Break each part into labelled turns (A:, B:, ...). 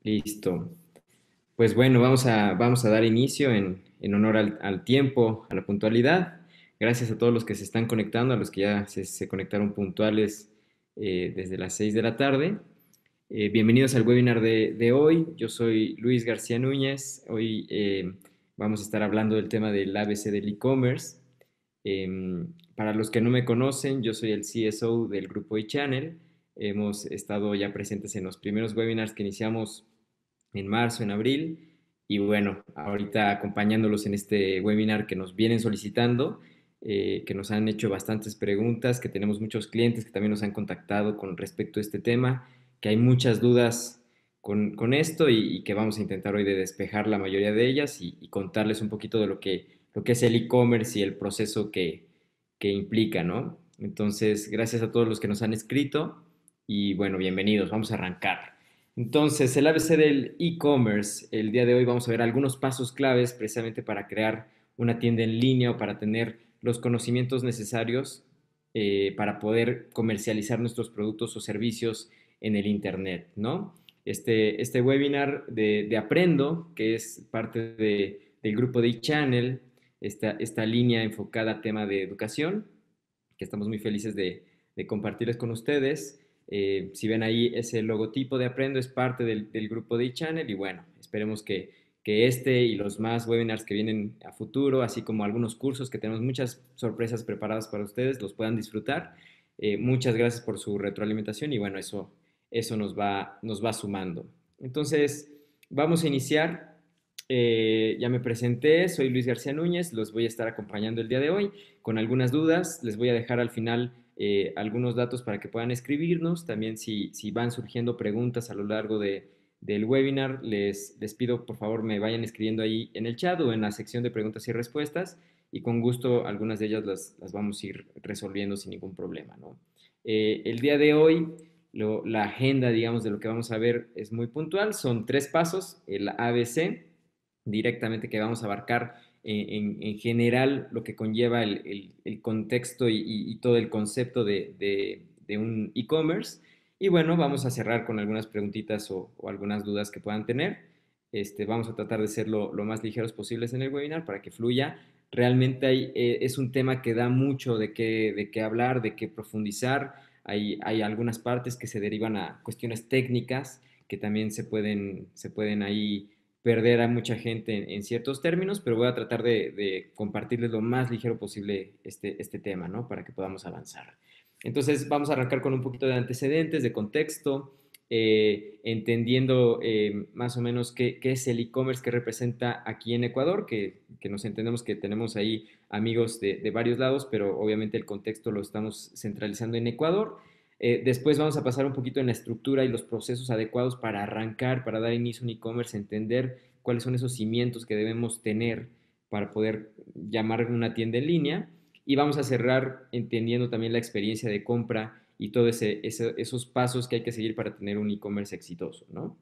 A: Listo. Pues bueno, vamos a dar inicio en honor al tiempo, a la puntualidad. Gracias a todos los que se están conectando, a los que ya se conectaron puntuales desde las 6 de la tarde. Bienvenidos al webinar de hoy. Yo soy Luis García Núñez. Hoy vamos a estar hablando del tema del ABC del e-commerce. Para los que no me conocen, yo soy el CSO del grupo eChannel. Hemos estado ya presentes en los primeros webinars que iniciamos en marzo, en abril. Y bueno, ahorita acompañándolos en este webinar que nos vienen solicitando, que nos han hecho bastantes preguntas, que tenemos muchos clientes que también nos han contactado con respecto a este tema, que hay muchas dudas con esto y que vamos a intentar hoy de despejar la mayoría de ellas y contarles un poquito de lo que es el e-commerce y el proceso que implica, ¿no? Entonces, gracias a todos los que nos han escrito y bueno, bienvenidos, vamos a arrancar. Entonces, el ABC del e-commerce, el día de hoy vamos a ver algunos pasos claves precisamente para crear una tienda en línea o para tener los conocimientos necesarios para poder comercializar nuestros productos o servicios en el Internet, ¿no? Este webinar de Aprendo, que es parte del grupo de eChannel, esta línea enfocada a tema de educación, que estamos muy felices de compartirles con ustedes. Si ven ahí ese logotipo de Aprendo es parte del grupo de eChannel y bueno, esperemos que este y los más webinars que vienen a futuro, así como algunos cursos que tenemos muchas sorpresas preparadas para ustedes, los puedan disfrutar. Muchas gracias por su retroalimentación y bueno, eso nos va sumando. Entonces, vamos a iniciar. Ya me presenté, soy Luis García Núñez, los voy a estar acompañando el día de hoy con algunas dudas. Les voy a dejar al final algunos datos para que puedan escribirnos. También si van surgiendo preguntas a lo largo del webinar, les pido por favor me vayan escribiendo ahí en el chat o en la sección de preguntas y respuestas y con gusto algunas de ellas las vamos a ir resolviendo sin ningún problema, ¿no? El día de hoy la agenda, digamos, de lo que vamos a ver es muy puntual. Son tres pasos, el ABC directamente que vamos a abarcar en general lo que conlleva el contexto y todo el concepto de un e-commerce. Y bueno, vamos a cerrar con algunas preguntitas o algunas dudas que puedan tener. Vamos a tratar de ser lo más ligeros posibles en el webinar para que fluya. Realmente es un tema que da mucho de qué hablar, de qué profundizar. Hay algunas partes que se derivan a cuestiones técnicas que también se pueden ahí perder a mucha gente en ciertos términos, pero voy a tratar de compartirles lo más ligero posible este tema, ¿no? Para que podamos avanzar. Entonces, vamos a arrancar con un poquito de antecedentes, de contexto, entendiendo más o menos qué es el e-commerce que representa aquí en Ecuador, que nos entendemos que tenemos ahí amigos de varios lados, pero obviamente el contexto lo estamos centralizando en Ecuador. Después vamos a pasar un poquito en la estructura y los procesos adecuados para arrancar, para dar inicio a un e-commerce, entender cuáles son esos cimientos que debemos tener para poder llamar una tienda en línea. Y vamos a cerrar entendiendo también la experiencia de compra y todos esos pasos que hay que seguir para tener un e-commerce exitoso, ¿no?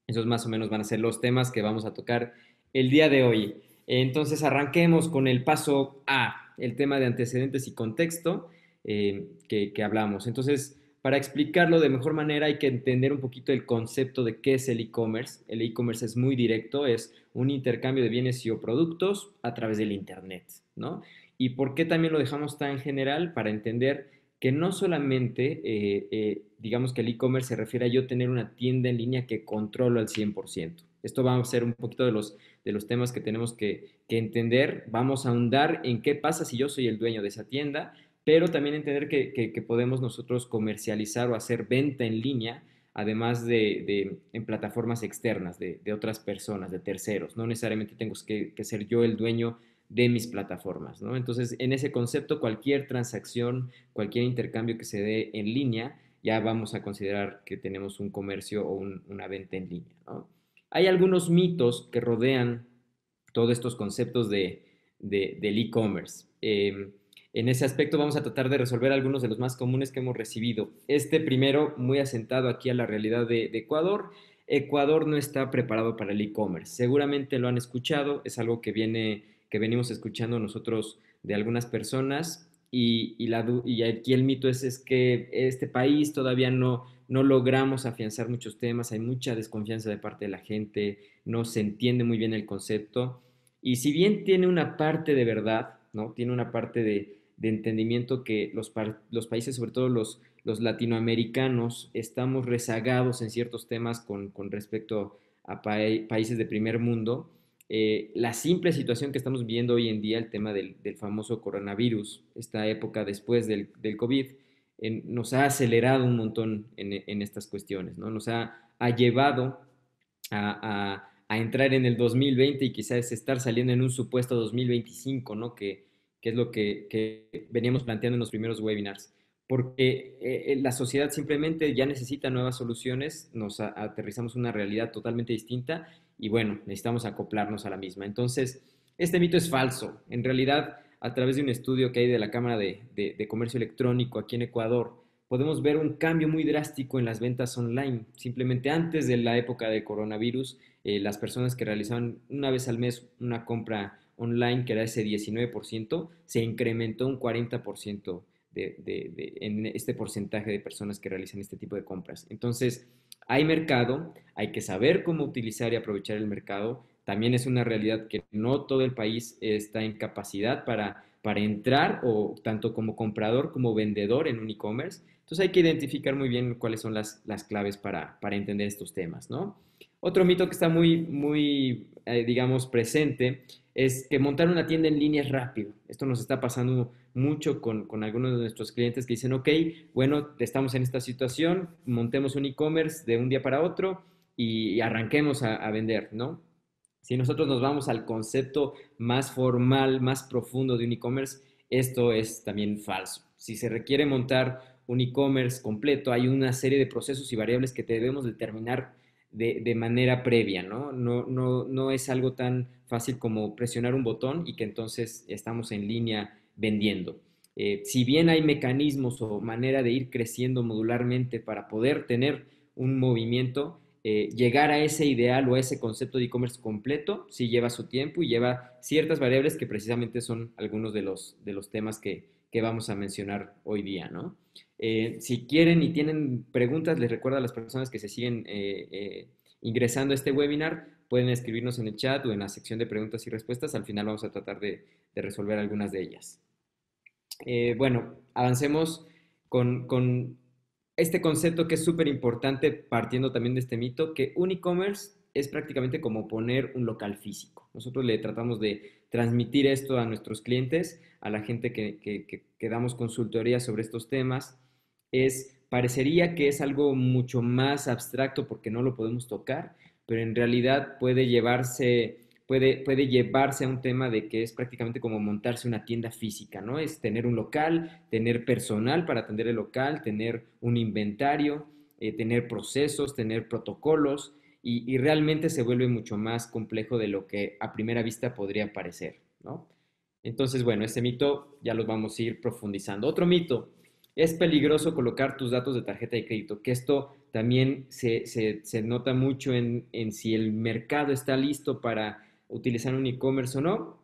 A: Esos más o menos van a ser los temas que vamos a tocar el día de hoy. Entonces arranquemos con el paso A, el tema de antecedentes y contexto que hablamos. Entonces, para explicarlo de mejor manera hay que entender un poquito el concepto de qué es el e-commerce. El e-commerce es muy directo, es un intercambio de bienes y o productos a través del Internet, ¿no? ¿Y por qué también lo dejamos tan general? Para entender que no solamente, digamos que el e-commerce se refiere a yo tener una tienda en línea que controlo al 100%. Esto va a ser un poquito de los temas que tenemos que entender. Vamos a ahondar en qué pasa si yo soy el dueño de esa tienda, pero también entender que podemos nosotros comercializar o hacer venta en línea, además en plataformas externas de otras personas, de terceros. No necesariamente tengo que ser yo el dueño de mis plataformas, ¿no? Entonces, en ese concepto, cualquier transacción, cualquier intercambio que se dé en línea, ya vamos a considerar que tenemos un comercio o una venta en línea, ¿no? Hay algunos mitos que rodean todos estos conceptos del e-commerce. En ese aspecto vamos a tratar de resolver algunos de los más comunes que hemos recibido. Este primero, muy asentado aquí a la realidad de Ecuador. Ecuador no está preparado para el e-commerce. Seguramente lo han escuchado, es algo que venimos escuchando nosotros de algunas personas y aquí el mito es que este país todavía no logramos afianzar muchos temas, hay mucha desconfianza de parte de la gente, no se entiende muy bien el concepto. Y si bien tiene una parte de verdad, ¿no? Tiene una parte de entendimiento que los países, sobre todo los latinoamericanos, estamos rezagados en ciertos temas con respecto a países de primer mundo. La simple situación que estamos viendo hoy en día, el tema del famoso coronavirus, esta época después del COVID, nos ha acelerado un montón en estas cuestiones, ¿no? Nos ha llevado a entrar en el 2020 y quizás estar saliendo en un supuesto 2025, ¿no? Que es lo que veníamos planteando en los primeros webinars. Porque la sociedad simplemente ya necesita nuevas soluciones, nos aterrizamos una realidad totalmente distinta y bueno, necesitamos acoplarnos a la misma. Entonces, este mito es falso. En realidad, a través de un estudio que hay de la Cámara de Comercio Electrónico aquí en Ecuador, podemos ver un cambio muy drástico en las ventas online. Simplemente antes de la época de coronavirus, las personas que realizaban una vez al mes una compra online, que era ese 19%, se incrementó un 40% en este porcentaje de personas que realizan este tipo de compras. Entonces, hay mercado, hay que saber cómo utilizar y aprovechar el mercado. También es una realidad que no todo el país está en capacidad para entrar, o tanto como comprador como vendedor en un e-commerce. Entonces hay que identificar muy bien cuáles son las claves para entender estos temas, ¿no? Otro mito que está digamos, presente es que montar una tienda en línea es rápido. Esto nos está pasando mucho con algunos de nuestros clientes que dicen, ok, bueno, estamos en esta situación, montemos un e-commerce de un día para otro y arranquemos a vender, ¿no? Si nosotros nos vamos al concepto más formal, más profundo de un e-commerce, esto es también falso. Si se requiere montar un e-commerce completo, hay una serie de procesos y variables que debemos determinar de manera previa, ¿no? No es algo tan fácil como presionar un botón y que entonces estamos en línea vendiendo. Si bien hay mecanismos o manera de ir creciendo modularmente para poder tener un movimiento, llegar a ese ideal o a ese concepto de e-commerce completo sí lleva su tiempo y lleva ciertas variables que precisamente son algunos de los temas que vamos a mencionar hoy día, ¿no? Si quieren y tienen preguntas, les recuerdo a las personas que se siguen ingresando a este webinar, pueden escribirnos en el chat o en la sección de preguntas y respuestas. Al final vamos a tratar de resolver algunas de ellas. Bueno, avancemos con este concepto que es súper importante, partiendo también de este mito, que un e-commerce es prácticamente como poner un local físico. Nosotros le tratamos de transmitir esto a nuestros clientes, a la gente que damos consultoría sobre estos temas. Parecería que es algo mucho más abstracto porque no lo podemos tocar, pero en realidad puede llevarse a un tema de que es prácticamente como montarse una tienda física, ¿no? Es tener un local, tener personal para atender el local, tener un inventario, tener procesos, tener protocolos, y realmente se vuelve mucho más complejo de lo que a primera vista podría parecer, ¿no? Entonces, bueno, este mito ya lo vamos a ir profundizando. Otro mito: es peligroso colocar tus datos de tarjeta de crédito, que esto también se nota mucho en si el mercado está listo para utilizar un e-commerce o no.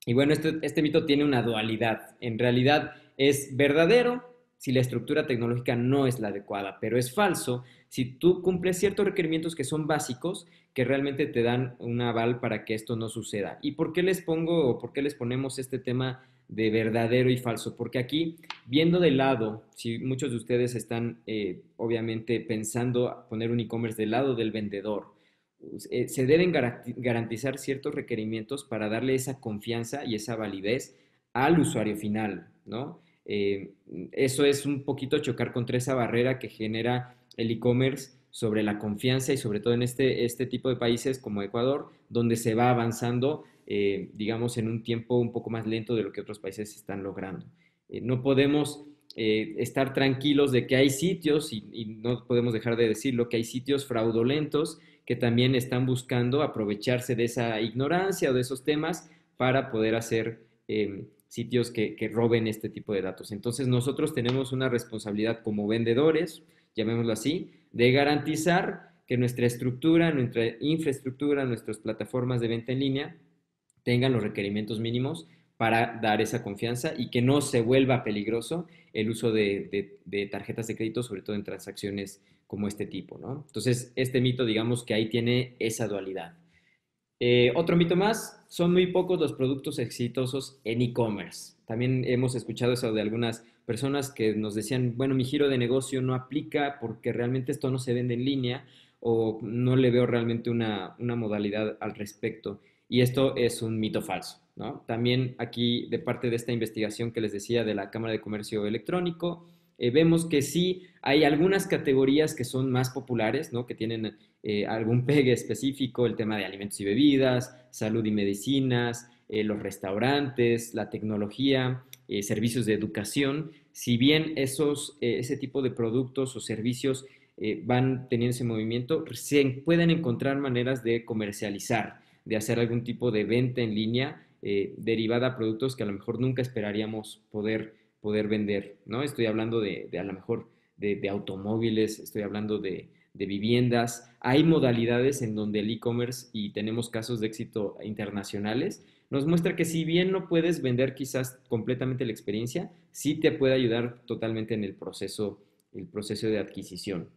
A: Y bueno, este mito tiene una dualidad. En realidad es verdadero si la estructura tecnológica no es la adecuada, pero es falso si tú cumples ciertos requerimientos que son básicos, que realmente te dan un aval para que esto no suceda. ¿Y por qué les pongo o por qué les ponemos este tema de verdadero y falso? Porque aquí, viendo de lado, si muchos de ustedes están obviamente pensando poner un e-commerce del lado del vendedor, se deben garantizar ciertos requerimientos para darle esa confianza y esa validez al usuario final, ¿no? Eso es un poquito chocar contra esa barrera que genera el e-commerce sobre la confianza, y sobre todo en este tipo de países como Ecuador, donde se va avanzando, digamos, en un tiempo un poco más lento de lo que otros países están logrando. No podemos estar tranquilos de que hay sitios, y no podemos dejar de decirlo, que hay sitios fraudulentos que también están buscando aprovecharse de esa ignorancia o de esos temas para poder hacer sitios que roben este tipo de datos. Entonces nosotros tenemos una responsabilidad como vendedores, llamémoslo así, de garantizar que nuestra estructura, nuestra infraestructura, nuestras plataformas de venta en línea tengan los requerimientos mínimos para dar esa confianza y que no se vuelva peligroso el uso de tarjetas de crédito, sobre todo en transacciones como este tipo, ¿no? Entonces, este mito, digamos que ahí tiene esa dualidad. Otro mito más, son muy pocos los productos exitosos en e-commerce. También hemos escuchado eso de algunas personas que nos decían, bueno, mi giro de negocio no aplica porque realmente esto no se vende en línea o no le veo realmente una modalidad al respecto. Y esto es un mito falso, ¿no? También aquí, de parte de esta investigación que les decía de la Cámara de Comercio Electrónico, vemos que sí hay algunas categorías que son más populares, ¿no? Que tienen algún pegue específico, el tema de alimentos y bebidas, salud y medicinas, los restaurantes, la tecnología, servicios de educación. Si bien ese tipo de productos o servicios van teniendo ese movimiento, se pueden encontrar maneras de comercializar, de hacer algún tipo de venta en línea derivada a productos que a lo mejor nunca esperaríamos poder vender, ¿no? Estoy hablando de a lo mejor de automóviles, estoy hablando de viviendas. Hay modalidades en donde el e-commerce, y tenemos casos de éxito internacionales, nos muestra que si bien no puedes vender quizás completamente la experiencia, sí te puede ayudar totalmente en el proceso de adquisición.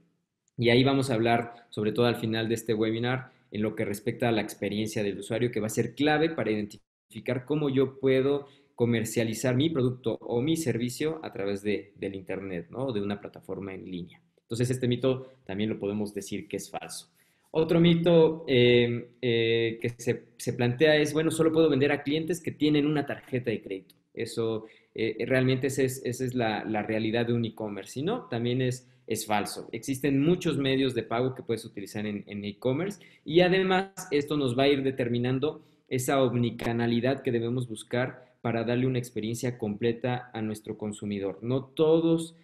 A: Y ahí vamos a hablar, sobre todo al final de este webinar, en lo que respecta a la experiencia del usuario, que va a ser clave para identificar cómo yo puedo comercializar mi producto o mi servicio a través del Internet, ¿no? O de una plataforma en línea. Entonces, este mito también lo podemos decir que es falso. Otro mito que se plantea es, bueno, solo puedo vender a clientes que tienen una tarjeta de crédito. Eso realmente esa es la realidad de un e-commerce. Si no, también es falso. Existen muchos medios de pago que puedes utilizar en e-commerce y además esto nos va a ir determinando esa omnicanalidad que debemos buscar para darle una experiencia completa a nuestro consumidor. No todos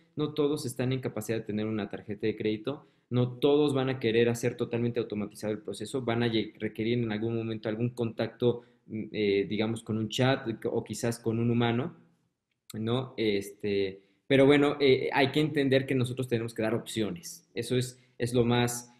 A: están en capacidad de tener una tarjeta de crédito, no todos van a querer hacer totalmente automatizado el proceso, van a requerir en algún momento algún contacto, digamos, con un chat o quizás con un humano, ¿no? Pero bueno, hay que entender que nosotros tenemos que dar opciones. Eso es lo más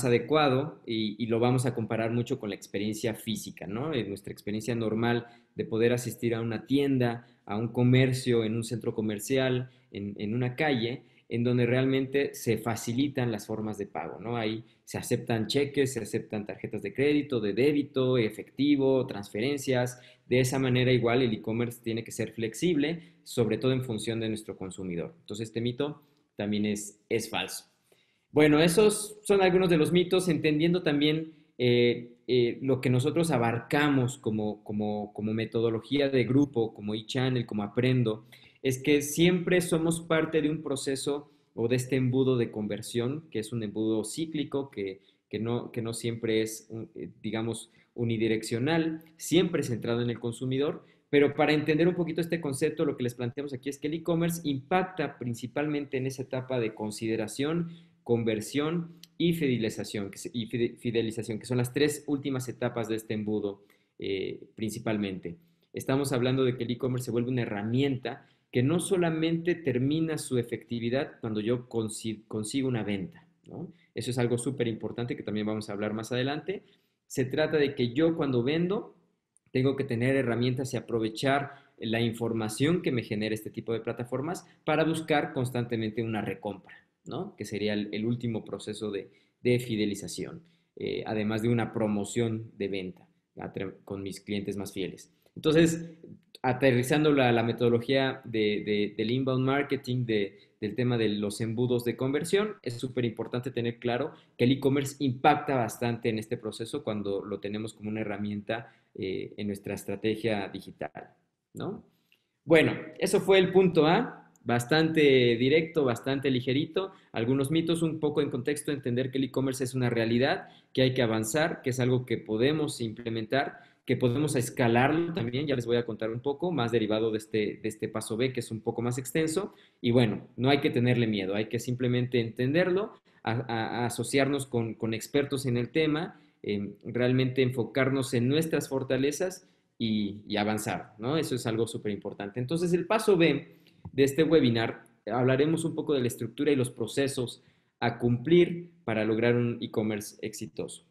A: adecuado y lo vamos a comparar mucho con la experiencia física, ¿no? Nuestra experiencia normal de poder asistir a una tienda, a un comercio, en un centro comercial, en una calle, en donde realmente se facilitan las formas de pago, ¿no? Ahí se aceptan cheques, se aceptan tarjetas de crédito, de débito, efectivo, transferencias. De esa manera igual el e-commerce tiene que ser flexible, sobre todo en función de nuestro consumidor. Entonces este mito también es falso. Bueno, esos son algunos de los mitos, entendiendo también lo que nosotros abarcamos como metodología de grupo, como eChannel, como Aprendo, es que siempre somos parte de un proceso o de este embudo de conversión, que es un embudo cíclico, que no siempre es, digamos, unidireccional, siempre centrado en el consumidor, pero para entender un poquito este concepto, lo que les planteamos aquí es que el e-commerce impacta principalmente en esa etapa de consideración, conversión y fidelización, que son las tres últimas etapas de este embudo principalmente. Estamos hablando de que el e-commerce se vuelve una herramienta que no solamente termina su efectividad cuando yo consigo una venta, ¿no? Eso es algo súper importante que también vamos a hablar más adelante. Se trata de que yo cuando vendo tengo que tener herramientas y aprovechar la información que me genera este tipo de plataformas para buscar constantemente una recompra, ¿no? Que sería el último proceso de fidelización, además de una promoción de venta con mis clientes más fieles. Entonces, aterrizando la metodología del inbound marketing, del tema de los embudos de conversión, es súper importante tener claro que el e-commerce impacta bastante en este proceso cuando lo tenemos como una herramienta en nuestra estrategia digital, ¿no? Bueno, eso fue el punto A, bastante directo, bastante ligerito, algunos mitos, un poco en contexto, entender que el e-commerce es una realidad, que hay que avanzar, que es algo que podemos implementar, que podemos escalarlo también, ya les voy a contar un poco, más derivado de este paso B, que es un poco más extenso, y bueno, no hay que tenerle miedo, hay que simplemente entenderlo, a asociarnos con expertos en el tema, realmente enfocarnos en nuestras fortalezas y avanzar, ¿no? Eso es algo súper importante. Entonces, el paso B de este webinar, hablaremos un poco de la estructura y los procesos a cumplir para lograr un e-commerce exitoso.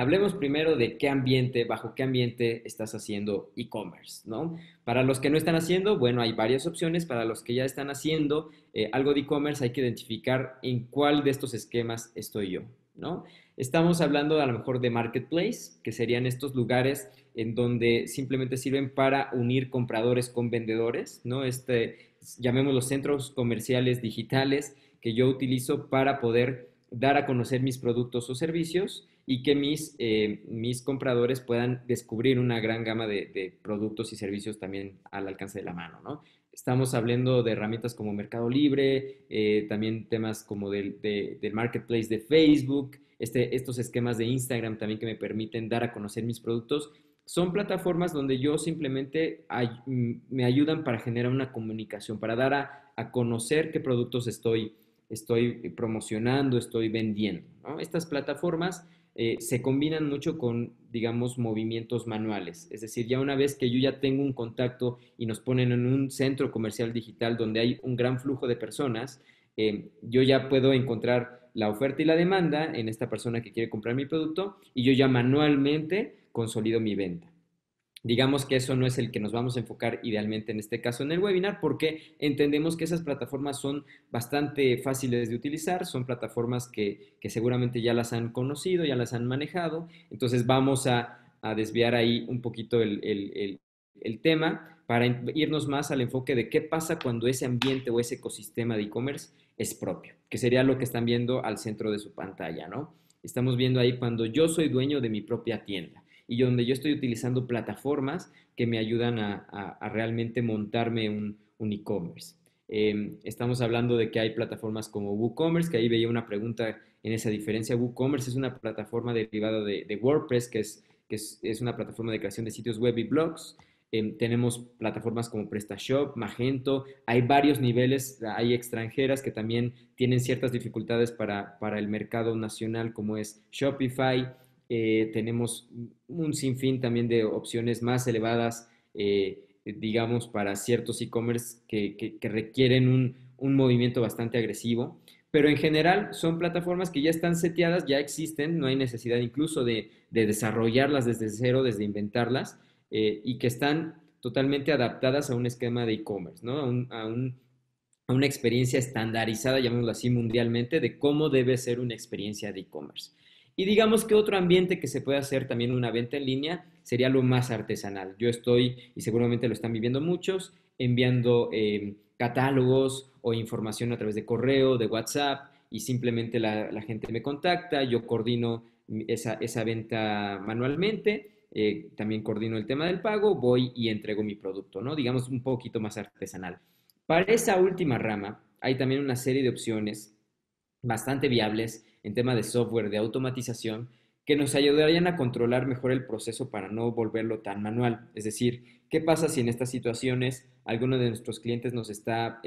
A: Hablemos primero de qué ambiente, bajo qué ambiente estás haciendo e-commerce, ¿no? Para los que no están haciendo, bueno, hay varias opciones. Para los que ya están haciendo algo de e-commerce, hay que identificar en cuál de estos esquemas estoy yo, ¿no? Estamos hablando a lo mejor de marketplace, que serían estos lugares en donde simplemente sirven para unir compradores con vendedores, ¿no? Llamémoslos centros comerciales digitales que yo utilizo para poder dar a conocer mis productos o servicios y que mis compradores puedan descubrir una gran gama de productos y servicios también al alcance de la mano, ¿no? Estamos hablando de herramientas como Mercado Libre, también temas como del marketplace de Facebook, estos esquemas de Instagram también que me permiten dar a conocer mis productos. Son plataformas donde yo simplemente me ayudan para generar una comunicación, para dar a conocer qué productos estoy promocionando, estoy vendiendo, ¿no? Estas plataformas se combinan mucho con, digamos, movimientos manuales. Es decir, ya una vez que yo ya tengo un contacto y nos ponen en un centro comercial digital donde hay un gran flujo de personas, yo ya puedo encontrar la oferta y la demanda en esta persona que quiere comprar mi producto y yo ya manualmente consolido mi venta. Digamos que eso no es el que nos vamos a enfocar idealmente en este caso en el webinar, porque entendemos que esas plataformas son bastante fáciles de utilizar, son plataformas que seguramente ya las han conocido, ya las han manejado, entonces vamos a desviar ahí un poquito el tema para irnos más al enfoque de qué pasa cuando ese ambiente o ese ecosistema de e-commerce es propio, que sería lo que están viendo al centro de su pantalla, ¿no? Estamos viendo ahí cuando yo soy dueño de mi propia tienda y donde yo estoy utilizando plataformas que me ayudan a realmente montarme un e-commerce. Estamos hablando de que hay plataformas como WooCommerce, que ahí veía una pregunta en esa diferencia. WooCommerce es una plataforma derivada de WordPress, que es una plataforma de creación de sitios web y blogs. Tenemos plataformas como PrestaShop, Magento, hay varios niveles, hay extranjeras que también tienen ciertas dificultades para el mercado nacional, como es Shopify. Tenemos un sinfín también de opciones más elevadas, digamos, para ciertos e-commerce que requieren un movimiento bastante agresivo. Pero en general son plataformas que ya están seteadas, ya existen, no hay necesidad incluso de desarrollarlas desde cero, desde inventarlas, y que están totalmente adaptadas a un esquema de e-commerce, ¿no? A una experiencia estandarizada, llamémoslo así, mundialmente, de cómo debe ser una experiencia de e-commerce. Y digamos que otro ambiente que se puede hacer también una venta en línea sería lo más artesanal. Yo estoy, y seguramente lo están viviendo muchos, enviando catálogos o información a través de correo, de WhatsApp, y simplemente la gente me contacta, yo coordino esa venta manualmente, también coordino el tema del pago, voy y entrego mi producto, ¿no? Digamos un poquito más artesanal. Para esa última rama hay también una serie de opciones bastante viables en tema de software, de automatización, que nos ayudarían a controlar mejor el proceso para no volverlo tan manual. Es decir, ¿qué pasa si en estas situaciones alguno de nuestros clientes nos está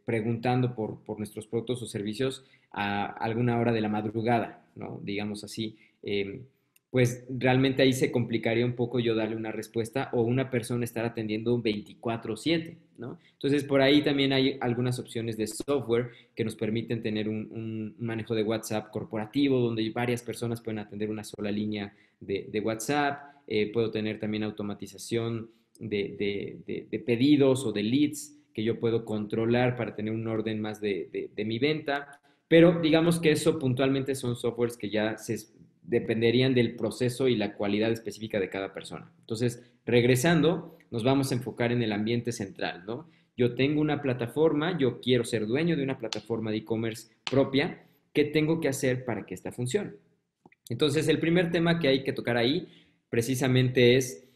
A: preguntando por nuestros productos o servicios a alguna hora de la madrugada, ¿no? Digamos así. Pues realmente ahí se complicaría un poco yo darle una respuesta o una persona estar atendiendo 24/7, ¿no? Entonces, por ahí también hay algunas opciones de software que nos permiten tener un manejo de WhatsApp corporativo, donde varias personas pueden atender una sola línea de WhatsApp. Puedo tener también automatización de pedidos o de leads que yo puedo controlar para tener un orden más de mi venta. Pero digamos que eso puntualmente son softwares que ya dependerían del proceso y la cualidad específica de cada persona. Entonces, regresando, nos vamos a enfocar en el ambiente central, ¿no? Yo tengo una plataforma, yo quiero ser dueño de una plataforma de e-commerce propia. ¿Qué tengo que hacer para que esta funcione? Entonces, el primer tema que hay que tocar ahí precisamente es,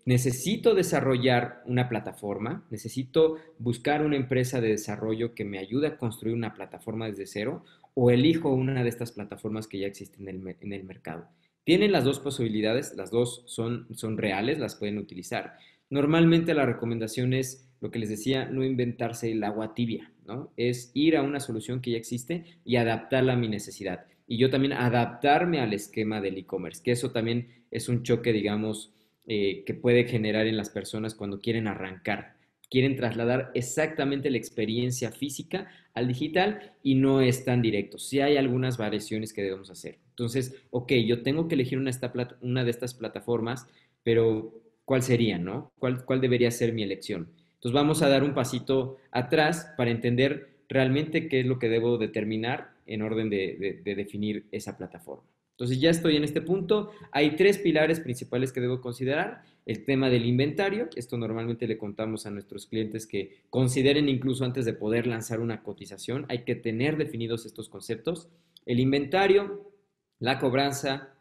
A: necesito desarrollar una plataforma, necesito buscar una empresa de desarrollo que me ayude a construir una plataforma desde cero, o elijo una de estas plataformas que ya existen en el mercado. Tienen las dos posibilidades, las dos son reales, las pueden utilizar. Normalmente la recomendación es, lo que les decía, no inventarse el agua tibia, ¿no? Es ir a una solución que ya existe y adaptarla a mi necesidad. Y yo también adaptarme al esquema del e-commerce, que eso también es un choque, digamos, que puede generar en las personas cuando quieren arrancar. Quieren trasladar exactamente la experiencia física al digital y no es tan directo. Sí hay algunas variaciones que debemos hacer. Entonces, ok, yo tengo que elegir una de estas plataformas, pero ¿cuál sería, no? ¿Cuál debería ser mi elección? Entonces vamos a dar un pasito atrás para entender realmente qué es lo que debo determinar en orden de definir esa plataforma. Entonces ya estoy en este punto. Hay tres pilares principales que debo considerar. El tema del inventario. Esto normalmente le contamos a nuestros clientes que consideren incluso antes de poder lanzar una cotización. Hay que tener definidos estos conceptos. El inventario, la cobranza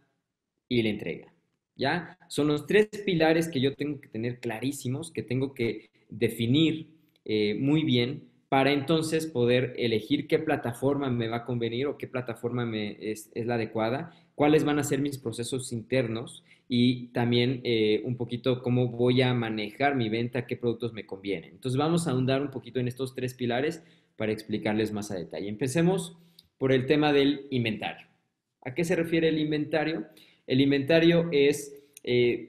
A: y la entrega. ¿Ya? Son los tres pilares que yo tengo que tener clarísimos, que tengo que definir muy bien para entonces poder elegir qué plataforma me va a convenir o qué plataforma es la adecuada, cuáles van a ser mis procesos internos y también un poquito cómo voy a manejar mi venta, qué productos me convienen. Entonces vamos a ahondar un poquito en estos tres pilares para explicarles más a detalle. Empecemos por el tema del inventario. ¿A qué se refiere el inventario? El inventario es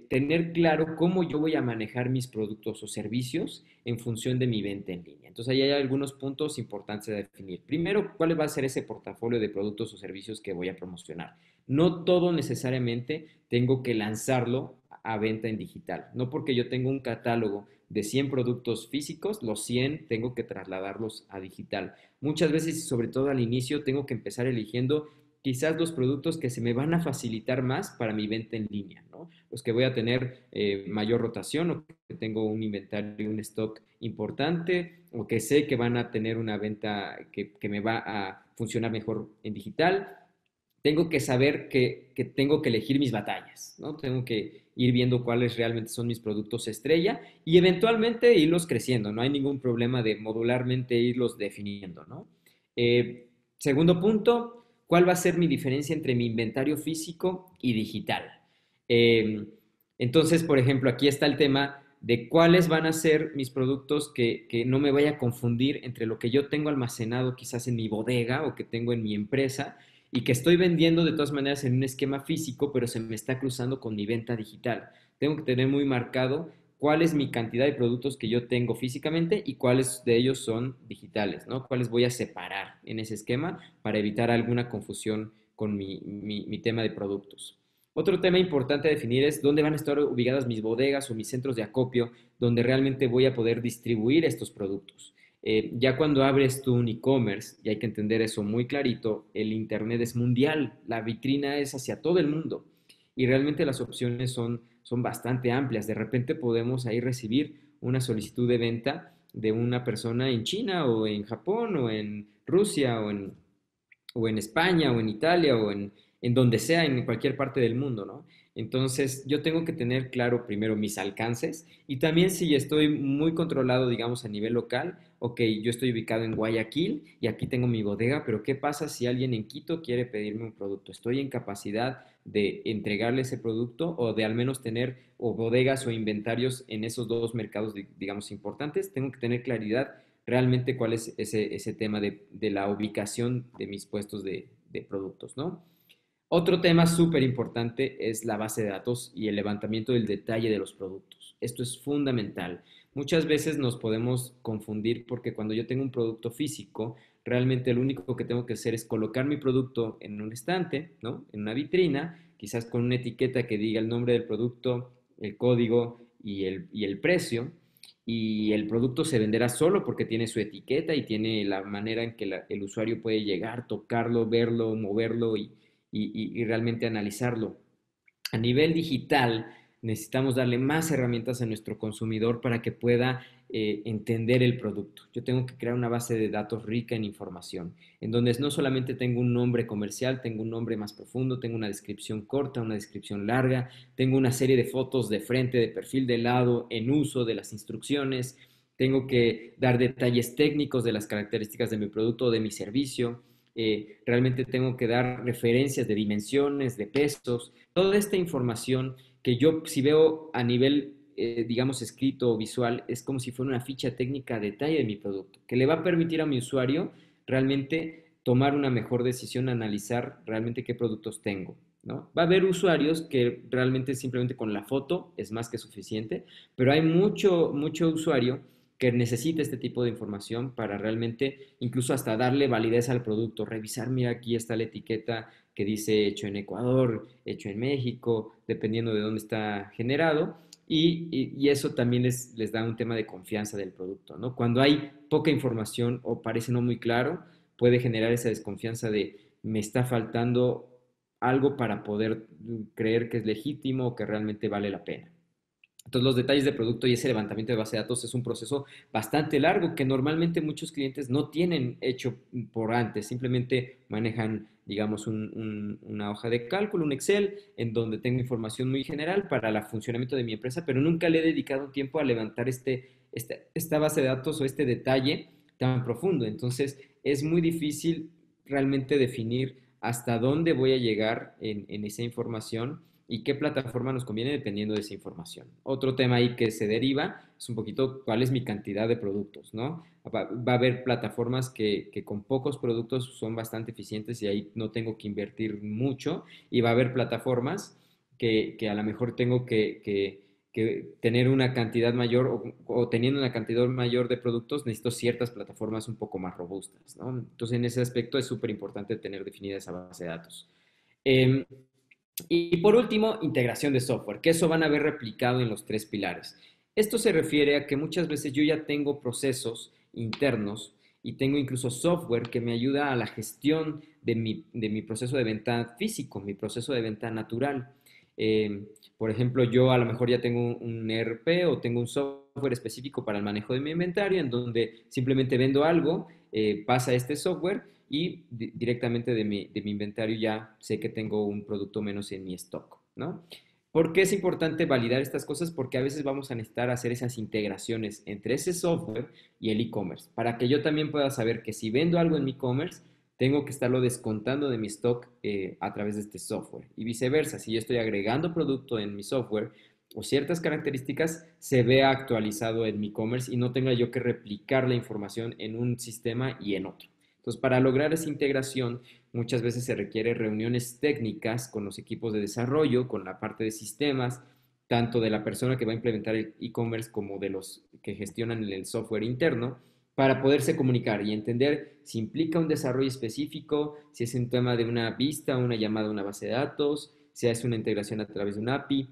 A: tener claro cómo yo voy a manejar mis productos o servicios en función de mi venta en línea. Entonces, ahí hay algunos puntos importantes de definir. Primero, ¿cuál va a ser ese portafolio de productos o servicios que voy a promocionar? No todo necesariamente tengo que lanzarlo a venta en digital. No porque yo tengo un catálogo de 100 productos físicos, los 100 tengo que trasladarlos a digital. Muchas veces, y sobre todo al inicio, tengo que empezar eligiendo quizás los productos que se me van a facilitar más para mi venta en línea, ¿no? Los que voy a tener mayor rotación o que tengo un inventario, un stock importante o que sé que van a tener una venta que me va a funcionar mejor en digital. Tengo que saber que tengo que elegir mis batallas, ¿no? Tengo que ir viendo cuáles realmente son mis productos estrella y eventualmente irlos creciendo. No hay ningún problema de modularmente irlos definiendo, ¿no? Segundo punto, ¿cuál va a ser mi diferencia entre mi inventario físico y digital? Eh, entonces, por ejemplo, aquí está el tema de cuáles van a ser mis productos que no me vaya a confundir entre lo que yo tengo almacenado quizás en mi bodega o que tengo en mi empresa y que estoy vendiendo de todas maneras en un esquema físico, pero se me está cruzando con mi venta digital. Tengo que tener muy marcado cuál es mi cantidad de productos que yo tengo físicamente y cuáles de ellos son digitales, ¿no? Cuáles voy a separar en ese esquema para evitar alguna confusión con mi tema de productos. Otro tema importante a definir es dónde van a estar ubicadas mis bodegas o mis centros de acopio, donde realmente voy a poder distribuir estos productos. Ya cuando abres tú un e-commerce, y hay que entender eso muy clarito, el Internet es mundial, la vitrina es hacia todo el mundo y realmente las opciones son bastante amplias. De repente podemos ahí recibir una solicitud de venta de una persona en China o en Japón o en Rusia o en España o en Italia en donde sea, en cualquier parte del mundo, ¿no? Entonces yo tengo que tener claro primero mis alcances y también si estoy muy controlado, digamos, a nivel local, ok, yo estoy ubicado en Guayaquil y aquí tengo mi bodega, pero ¿qué pasa si alguien en Quito quiere pedirme un producto? ¿Estoy en capacidad de entregarle ese producto o de al menos tener o bodegas o inventarios en esos dos mercados, digamos, importantes? Tengo que tener claridad realmente cuál es ese tema de la ubicación de mis puestos de productos, ¿no? Otro tema súper importante es la base de datos y el levantamiento del detalle de los productos. Esto es fundamental. Muchas veces nos podemos confundir porque cuando yo tengo un producto físico, realmente lo único que tengo que hacer es colocar mi producto en un estante, ¿no? En una vitrina, quizás con una etiqueta que diga el nombre del producto, el código y el precio. Y el producto se venderá solo porque tiene su etiqueta y tiene la manera en que el usuario puede llegar, tocarlo, verlo, moverlo y realmente analizarlo. A nivel digital, necesitamos darle más herramientas a nuestro consumidor para que pueda entender el producto. Yo tengo que crear una base de datos rica en información, en donde no solamente tengo un nombre comercial, tengo un nombre más profundo, tengo una descripción corta, una descripción larga, tengo una serie de fotos de frente, de perfil, de lado, en uso de las instrucciones, tengo que dar detalles técnicos de las características de mi producto o de mi servicio, realmente tengo que dar referencias de dimensiones, de pesos, toda esta información que yo si veo a nivel, digamos, escrito o visual, es como si fuera una ficha técnica a detalle de mi producto, que le va a permitir a mi usuario realmente tomar una mejor decisión, analizar realmente qué productos tengo, ¿no? Va a haber usuarios que realmente simplemente con la foto es más que suficiente, pero hay mucho usuario que necesita este tipo de información para realmente incluso hasta darle validez al producto, revisar, mira, aquí está la etiqueta que dice hecho en Ecuador, hecho en México, dependiendo de dónde está generado. Y eso también les da un tema de confianza del producto, ¿no? Cuando hay poca información o parece no muy claro, puede generar esa desconfianza de me está faltando algo para poder creer que es legítimo o que realmente vale la pena. Entonces, los detalles de producto y ese levantamiento de base de datos es un proceso bastante largo que normalmente muchos clientes no tienen hecho por antes, simplemente manejan, digamos, una hoja de cálculo, un Excel, en donde tengo información muy general para el funcionamiento de mi empresa, pero nunca le he dedicado un tiempo a levantar esta base de datos o este detalle tan profundo. Entonces, es muy difícil realmente definir hasta dónde voy a llegar en esa información y qué plataforma nos conviene dependiendo de esa información. Otro tema ahí que se deriva es un poquito cuál es mi cantidad de productos, ¿no? Va a haber plataformas que con pocos productos son bastante eficientes y ahí no tengo que invertir mucho y va a haber plataformas que a lo mejor tengo que tener una cantidad mayor o teniendo una cantidad mayor de productos necesito ciertas plataformas un poco más robustas, ¿no? Entonces en ese aspecto es súper importante tener definida esa base de datos. Eh, y por último, integración de software, que eso van a ver replicado en los tres pilares. Esto se refiere a que muchas veces yo ya tengo procesos internos y tengo incluso software que me ayuda a la gestión de mi proceso de venta físico, mi proceso de venta natural. Por ejemplo, yo a lo mejor ya tengo un ERP o tengo un software específico para el manejo de mi inventario en donde simplemente vendo algo, pasa este software y directamente de mi inventario ya sé que tengo un producto menos en mi stock, ¿no? ¿Por qué es importante validar estas cosas? Porque a veces vamos a necesitar hacer esas integraciones entre ese software y el e-commerce, para que yo también pueda saber que si vendo algo en mi e-commerce, tengo que estarlo descontando de mi stock a través de este software. Y viceversa, si yo estoy agregando producto en mi software o ciertas características, se vea actualizado en mi e-commerce y no tenga yo que replicar la información en un sistema y en otro. Entonces, para lograr esa integración, muchas veces se requiere reuniones técnicas con los equipos de desarrollo, con la parte de sistemas, tanto de la persona que va a implementar el e-commerce como de los que gestionan el software interno, para poderse comunicar y entender si implica un desarrollo específico, si es un tema de una vista, una llamada a una base de datos, si es una integración a través de un API,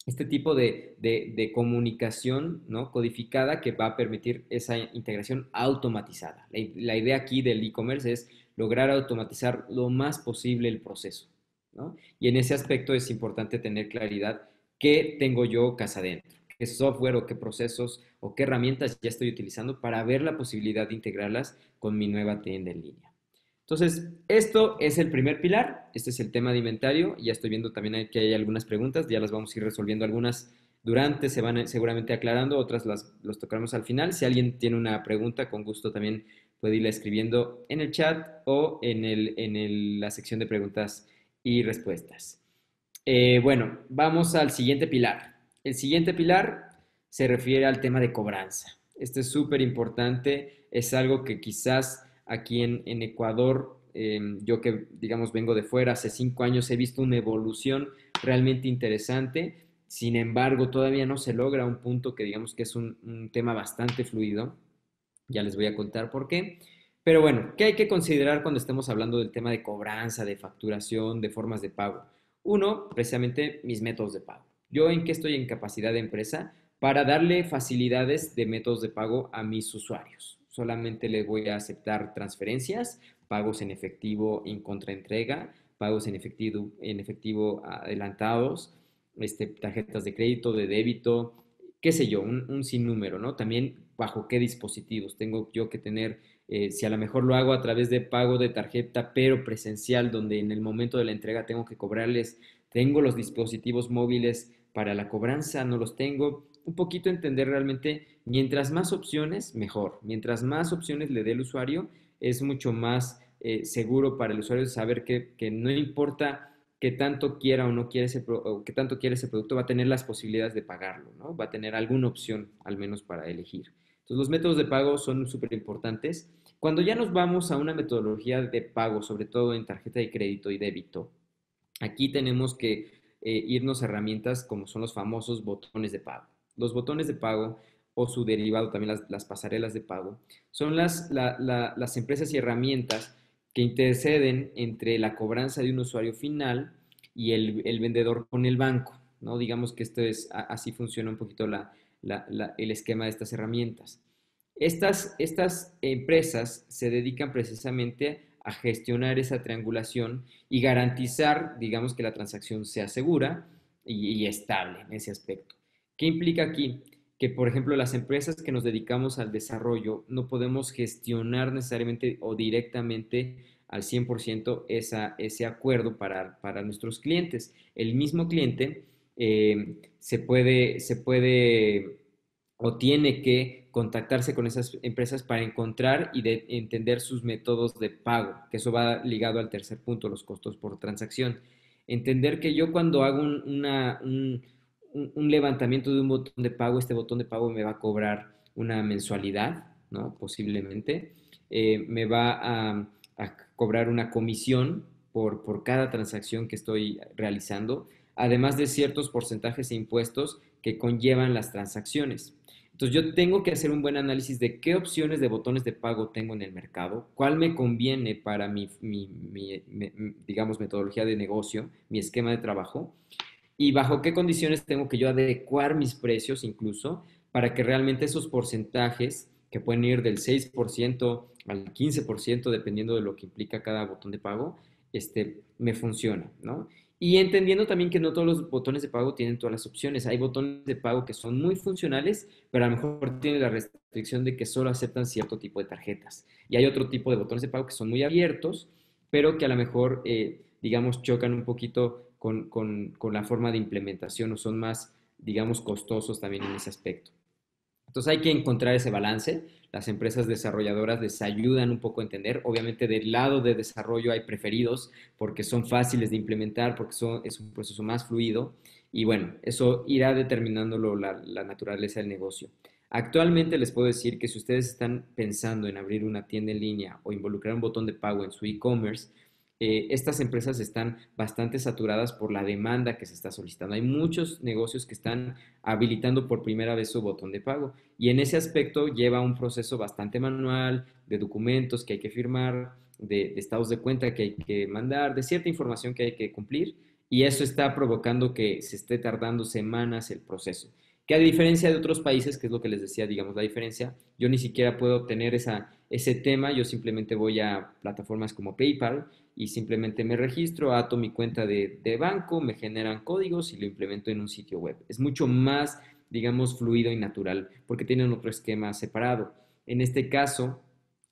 A: este tipo de comunicación, ¿no? Codificada que va a permitir esa integración automatizada. La idea aquí del e-commerce es lograr automatizar lo más posible el proceso, ¿no? Y en ese aspecto es importante tener claridad qué tengo yo casa adentro, qué software o qué procesos o qué herramientas ya estoy utilizando para ver la posibilidad de integrarlas con mi nueva tienda en línea. Entonces, esto es el primer pilar, este es el tema de inventario, ya estoy viendo también que hay algunas preguntas, ya las vamos a ir resolviendo algunas durante, se van seguramente aclarando, otras los tocaremos al final. Si alguien tiene una pregunta, con gusto también puede irla escribiendo en el chat o la sección de preguntas y respuestas. Bueno, vamos al siguiente pilar. El siguiente pilar se refiere al tema de cobranza. Este es súper importante, es algo que quizás aquí en Ecuador, yo que digamos vengo de fuera, hace 5 años he visto una evolución realmente interesante. Sin embargo, todavía no se logra un punto que digamos que es un tema bastante fluido. Ya les voy a contar por qué. Pero bueno, ¿qué hay que considerar cuando estemos hablando del tema de cobranza, de facturación, de formas de pago? Uno, precisamente mis métodos de pago. Yo en qué estoy en capacidad de empresa para darle facilidades de métodos de pago a mis usuarios. Solamente les voy a aceptar transferencias, pagos en efectivo en contraentrega, pagos en efectivo adelantados, tarjetas de crédito, de débito, qué sé yo, un sinnúmero, ¿no? También bajo qué dispositivos tengo yo que tener, si a lo mejor lo hago a través de pago de tarjeta, pero presencial, donde en el momento de la entrega tengo que cobrarles, tengo los dispositivos móviles para la cobranza, no los tengo. Un poquito entender realmente, mientras más opciones, mejor. Mientras más opciones le dé el usuario, es mucho más seguro para el usuario saber que no importa qué tanto quiera o no quiere o qué tanto quiere ese producto, va a tener las posibilidades de pagarlo, ¿no? Va a tener alguna opción, al menos, para elegir. Entonces, los métodos de pago son súper importantes. Cuando ya nos vamos a una metodología de pago, sobre todo en tarjeta de crédito y débito, aquí tenemos que irnos a herramientas como son los famosos botones de pago. Los botones de pago o su derivado, también las pasarelas de pago, son las empresas y herramientas que interceden entre la cobranza de un usuario final y el vendedor con el banco, ¿no? Digamos que esto es, así funciona un poquito el esquema de estas herramientas. Estas empresas se dedican precisamente a gestionar esa triangulación y garantizar, digamos, que la transacción sea segura y estable en ese aspecto. ¿Qué implica aquí? Que, por ejemplo, las empresas que nos dedicamos al desarrollo no podemos gestionar necesariamente o directamente al 100% ese acuerdo para nuestros clientes. El mismo cliente se puede o tiene que contactarse con esas empresas para encontrar y entender sus métodos de pago, que eso va ligado al tercer punto, los costos por transacción. Entender que yo cuando hago un levantamiento de un botón de pago, este botón de pago me va a cobrar una mensualidad, ¿no? Posiblemente. Me va a cobrar una comisión por cada transacción que estoy realizando, además de ciertos porcentajes e impuestos que conllevan las transacciones. Entonces yo tengo que hacer un buen análisis de qué opciones de botones de pago tengo en el mercado, cuál me conviene para digamos, metodología de negocio, mi esquema de trabajo, y bajo qué condiciones tengo que yo adecuar mis precios incluso para que realmente esos porcentajes, que pueden ir del 6% al 15%, dependiendo de lo que implica cada botón de pago, me funcione, ¿no? Y entendiendo también que no todos los botones de pago tienen todas las opciones. Hay botones de pago que son muy funcionales, pero a lo mejor tienen la restricción de que solo aceptan cierto tipo de tarjetas. Y hay otro tipo de botones de pago que son muy abiertos, pero que a lo mejor, digamos, chocan un poquito con la forma de implementación o son más, digamos, costosos también en ese aspecto. Entonces hay que encontrar ese balance. Las empresas desarrolladoras les ayudan un poco a entender. Obviamente del lado de desarrollo hay preferidos porque son fáciles de implementar, porque es un proceso más fluido y bueno, eso irá determinándolo la naturaleza del negocio. Actualmente les puedo decir que si ustedes están pensando en abrir una tienda en línea o involucrar un botón de pago en su e-commerce, estas empresas están bastante saturadas por la demanda que se está solicitando. Hay muchos negocios que están habilitando por primera vez su botón de pago y en ese aspecto lleva un proceso bastante manual de documentos que hay que firmar, de estados de cuenta que hay que mandar, de cierta información que hay que cumplir y eso está provocando que se esté tardando semanas el proceso. Que a diferencia de otros países, que es lo que les decía, digamos, la diferencia, yo ni siquiera puedo tener ese tema, yo simplemente voy a plataformas como PayPal y simplemente me registro, ato mi cuenta de banco, me generan códigos y lo implemento en un sitio web. Es mucho más, digamos, fluido y natural porque tienen otro esquema separado. En este caso,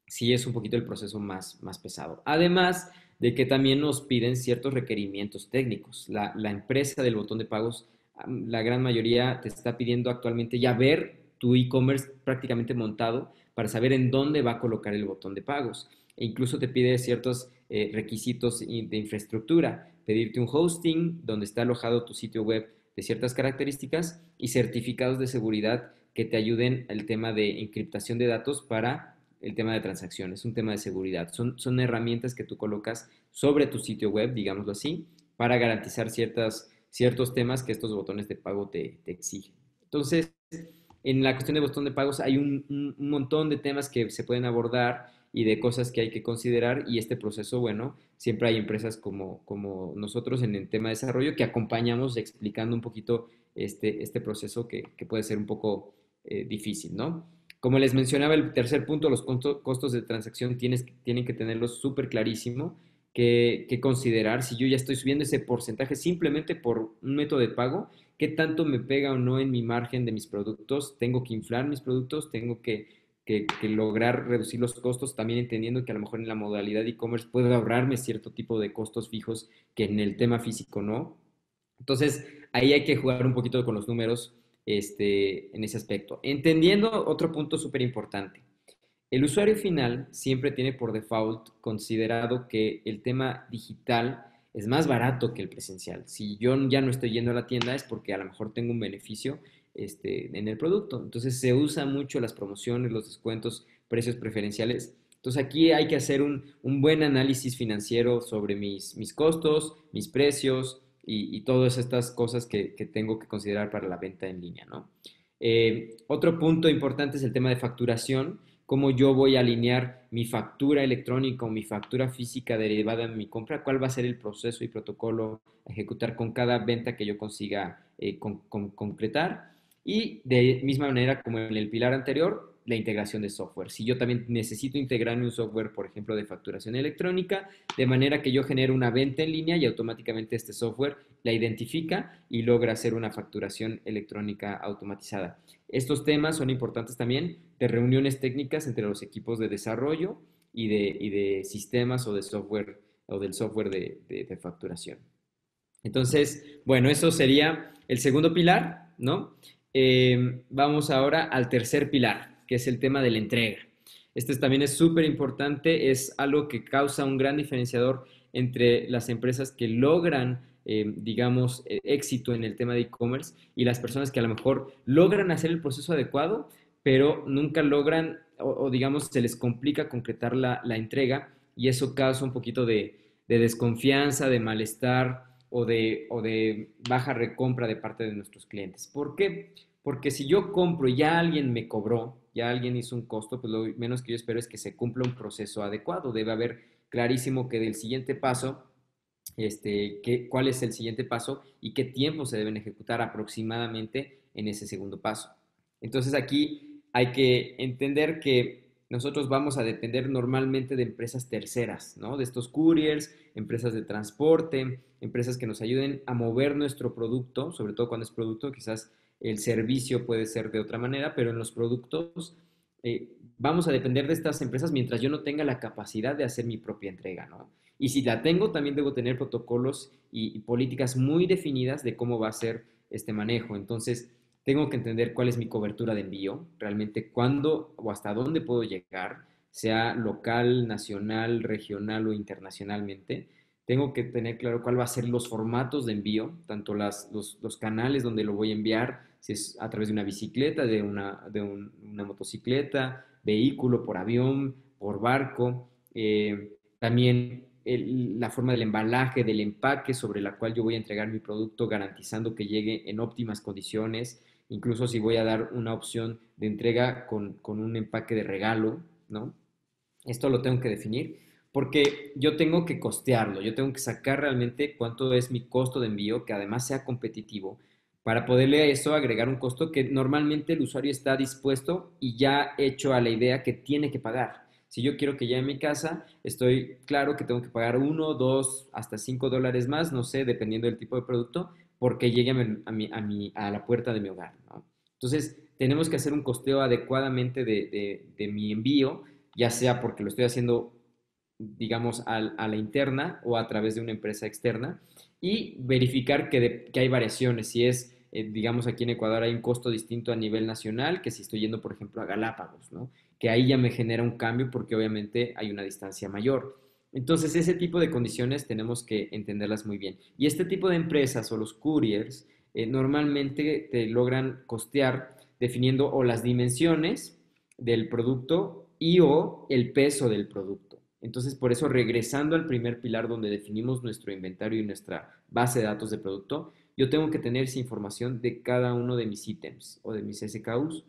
A: sí es un poquito el proceso más pesado. Además de que también nos piden ciertos requerimientos técnicos. La empresa del botón de pagos, la gran mayoría te está pidiendo actualmente ya ver tu e-commerce prácticamente montado para saber en dónde va a colocar el botón de pagos. E incluso te pide ciertos requisitos de infraestructura, pedirte un hosting donde está alojado tu sitio web de ciertas características y certificados de seguridad que te ayuden al tema de encriptación de datos para el tema de transacciones, un tema de seguridad. Son herramientas que tú colocas sobre tu sitio web, digámoslo así, para garantizar ciertos temas que estos botones de pago te exigen. Entonces, en la cuestión de botón de pagos hay un montón de temas que se pueden abordar y de cosas que hay que considerar y este proceso, bueno, siempre hay empresas como nosotros en el tema de desarrollo que acompañamos explicando un poquito este proceso que puede ser un poco difícil, ¿no? Como les mencionaba, el tercer punto, los costos de transacción tienen que tenerlos súper clarísimo, que considerar si yo ya estoy subiendo ese porcentaje simplemente por un método de pago, qué tanto me pega o no en mi margen de mis productos, tengo que inflar mis productos, tengo que lograr reducir los costos, también entendiendo que a lo mejor en la modalidad de e-commerce puedo ahorrarme cierto tipo de costos fijos que en el tema físico no. Entonces, ahí hay que jugar un poquito con los números en ese aspecto. Entendiendo otro punto súper importante. El usuario final siempre tiene por default considerado que el tema digital es más barato que el presencial. Si yo ya no estoy yendo a la tienda es porque a lo mejor tengo un beneficio en el producto. Entonces se usa mucho las promociones, los descuentos, precios preferenciales. Entonces aquí hay que hacer un buen análisis financiero sobre mis costos, mis precios y todas estas cosas que tengo que considerar para la venta en línea, ¿no? Otro punto importante es el tema de facturación. cómo yo voy a alinear mi factura electrónica o mi factura física derivada de mi compra, cuál va a ser el proceso y protocolo a ejecutar con cada venta que yo consiga concretar. Y de misma manera como en el pilar anterior, la integración de software. Si yo también necesito integrarme un software, por ejemplo, de facturación electrónica, de manera que yo genere una venta en línea y automáticamente este software la identifica y logra hacer una facturación electrónica automatizada. Estos temas son importantes también de reuniones técnicas entre los equipos de desarrollo y de sistemas o de software o del software de facturación. Entonces, bueno, eso sería el segundo pilar, ¿no? Vamos ahora al tercer pilar, que es el tema de la entrega. Este también es súper importante, es algo que causa un gran diferenciador entre las empresas que logran, digamos, éxito en el tema de e-commerce y las personas que a lo mejor logran hacer el proceso adecuado, pero nunca logran o digamos, se les complica concretar la entrega y eso causa un poquito de desconfianza, de malestar o de baja recompra de parte de nuestros clientes. ¿Por qué? Porque si yo compro y ya alguien me cobró, ya alguien hizo un costo, pues lo menos que yo espero es que se cumpla un proceso adecuado. Debe haber clarísimo que del siguiente paso, cuál es el siguiente paso y qué tiempo se deben ejecutar aproximadamente en ese segundo paso. Entonces aquí hay que entender que nosotros vamos a depender normalmente de empresas terceras, ¿no? De estos couriers, empresas de transporte, empresas que nos ayuden a mover nuestro producto, sobre todo cuando es producto, quizás el servicio puede ser de otra manera, pero en los productos vamos a depender de estas empresas mientras yo no tenga la capacidad de hacer mi propia entrega, ¿no? Y si la tengo, también debo tener protocolos y políticas muy definidas de cómo va a ser este manejo. Entonces, tengo que entender cuál es mi cobertura de envío, realmente cuándo o hasta dónde puedo llegar, sea local, nacional, regional o internacionalmente. Tengo que tener claro cuál va a ser los formatos de envío, tanto los canales donde lo voy a enviar, si es a través de una bicicleta, una motocicleta, vehículo, por avión, por barco. También la forma del embalaje, del empaque sobre la cual yo voy a entregar mi producto garantizando que llegue en óptimas condiciones, incluso si voy a dar una opción de entrega con un empaque de regalo, ¿no? Esto lo tengo que definir porque yo tengo que costearlo, yo tengo que sacar realmente cuánto es mi costo de envío, que además sea competitivo, para poderle a eso agregar un costo que normalmente el usuario está dispuesto y ya hecho a la idea que tiene que pagar. Si yo quiero que llegue a mi casa, estoy claro que tengo que pagar uno, dos, hasta $5 más, no sé, dependiendo del tipo de producto, porque llegue a la puerta de mi hogar, ¿no? Entonces, tenemos que hacer un costeo adecuadamente de mi envío, ya sea porque lo estoy haciendo, digamos, a la interna o a través de una empresa externa, y verificar que hay variaciones. Si es, digamos, aquí en Ecuador hay un costo distinto a nivel nacional que si estoy yendo, por ejemplo, a Galápagos, ¿no? Que ahí ya me genera un cambio porque obviamente hay una distancia mayor. Entonces, ese tipo de condiciones tenemos que entenderlas muy bien. Y este tipo de empresas o los couriers normalmente te logran costear definiendo o las dimensiones del producto y o el peso del producto. Entonces, por eso, regresando al primer pilar donde definimos nuestro inventario y nuestra base de datos de producto, yo tengo que tener esa información de cada uno de mis ítems o de mis SKUs.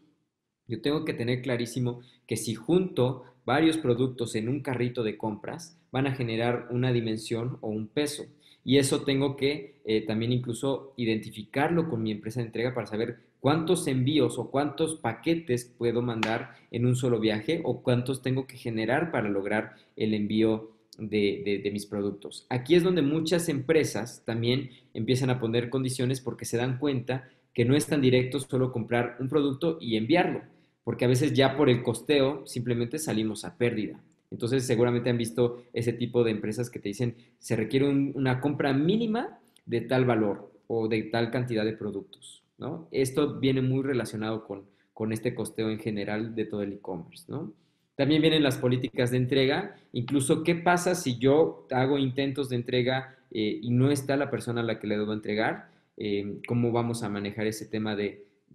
A: Yo tengo que tener clarísimo que si junto varios productos en un carrito de compras, van a generar una dimensión o un peso. Y eso tengo que también incluso identificarlo con mi empresa de entrega para saber cuántos envíos o cuántos paquetes puedo mandar en un solo viaje o cuántos tengo que generar para lograr el envío de mis productos. Aquí es donde muchas empresas también empiezan a poner condiciones porque se dan cuenta que no es tan directo solo comprar un producto y enviarlo, porque a veces ya por el costeo simplemente salimos a pérdida. Entonces seguramente han visto ese tipo de empresas que te dicen se requiere una compra mínima de tal valor o de tal cantidad de productos, ¿no? Esto viene muy relacionado con este costeo en general de todo el e-commerce, ¿no? También vienen las políticas de entrega, incluso qué pasa si yo hago intentos de entrega y no está la persona a la que le debo entregar, cómo vamos a manejar ese tema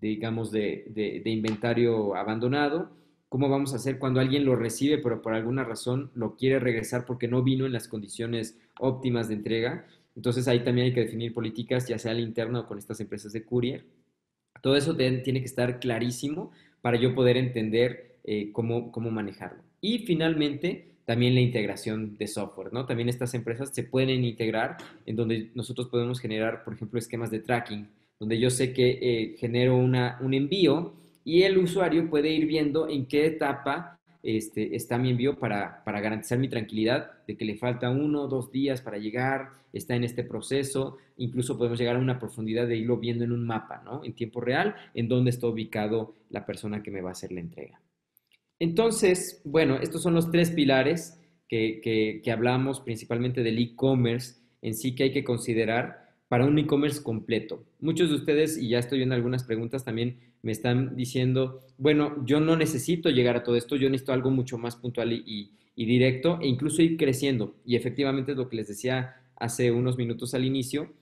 A: digamos, de inventario abandonado, cómo vamos a hacer cuando alguien lo recibe, pero por alguna razón lo quiere regresar porque no vino en las condiciones óptimas de entrega. Entonces ahí también hay que definir políticas, ya sea al interno o con estas empresas de courier. Todo eso tiene que estar clarísimo para yo poder entender cómo manejarlo. Y finalmente, también la integración de software, ¿no? También estas empresas se pueden integrar en donde nosotros podemos generar, por ejemplo, esquemas de tracking, donde yo sé que genero un envío y el usuario puede ir viendo en qué etapa está mi envío para garantizar mi tranquilidad de que le falta 1 o 2 días para llegar, está en este proceso, incluso podemos llegar a una profundidad de irlo viendo en un mapa, ¿no? En tiempo real, en dónde está ubicado la persona que me va a hacer la entrega. Entonces, bueno, estos son los 3 pilares que hablamos principalmente del e-commerce en sí que hay que considerar para un e-commerce completo. Muchos de ustedes, y ya estoy viendo algunas preguntas, también me están diciendo, bueno, yo no necesito llegar a todo esto, yo necesito algo mucho más puntual y directo e incluso ir creciendo. Y efectivamente es lo que les decía hace unos minutos al inicio,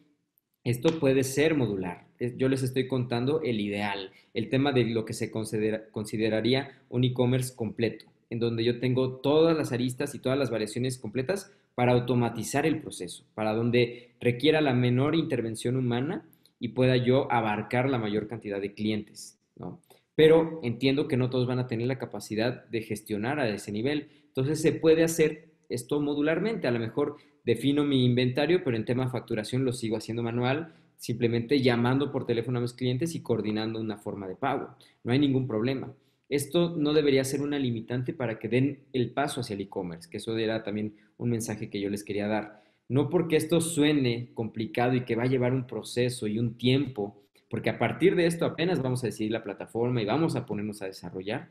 A: esto puede ser modular. Yo les estoy contando el ideal, el tema de lo que se consideraría un e-commerce completo, en donde yo tengo todas las aristas y todas las variaciones completas para automatizar el proceso, para donde requiera la menor intervención humana y pueda yo abarcar la mayor cantidad de clientes, ¿no? Pero entiendo que no todos van a tener la capacidad de gestionar a ese nivel. Entonces se puede hacer esto modularmente. A lo mejor defino mi inventario, pero en tema de facturación lo sigo haciendo manual, simplemente llamando por teléfono a mis clientes y coordinando una forma de pago. No hay ningún problema. Esto no debería ser una limitante para que den el paso hacia el e-commerce, que eso era también un mensaje que yo les quería dar. No porque esto suene complicado y que va a llevar un proceso y un tiempo, porque a partir de esto apenas vamos a decidir la plataforma y vamos a ponernos a desarrollar,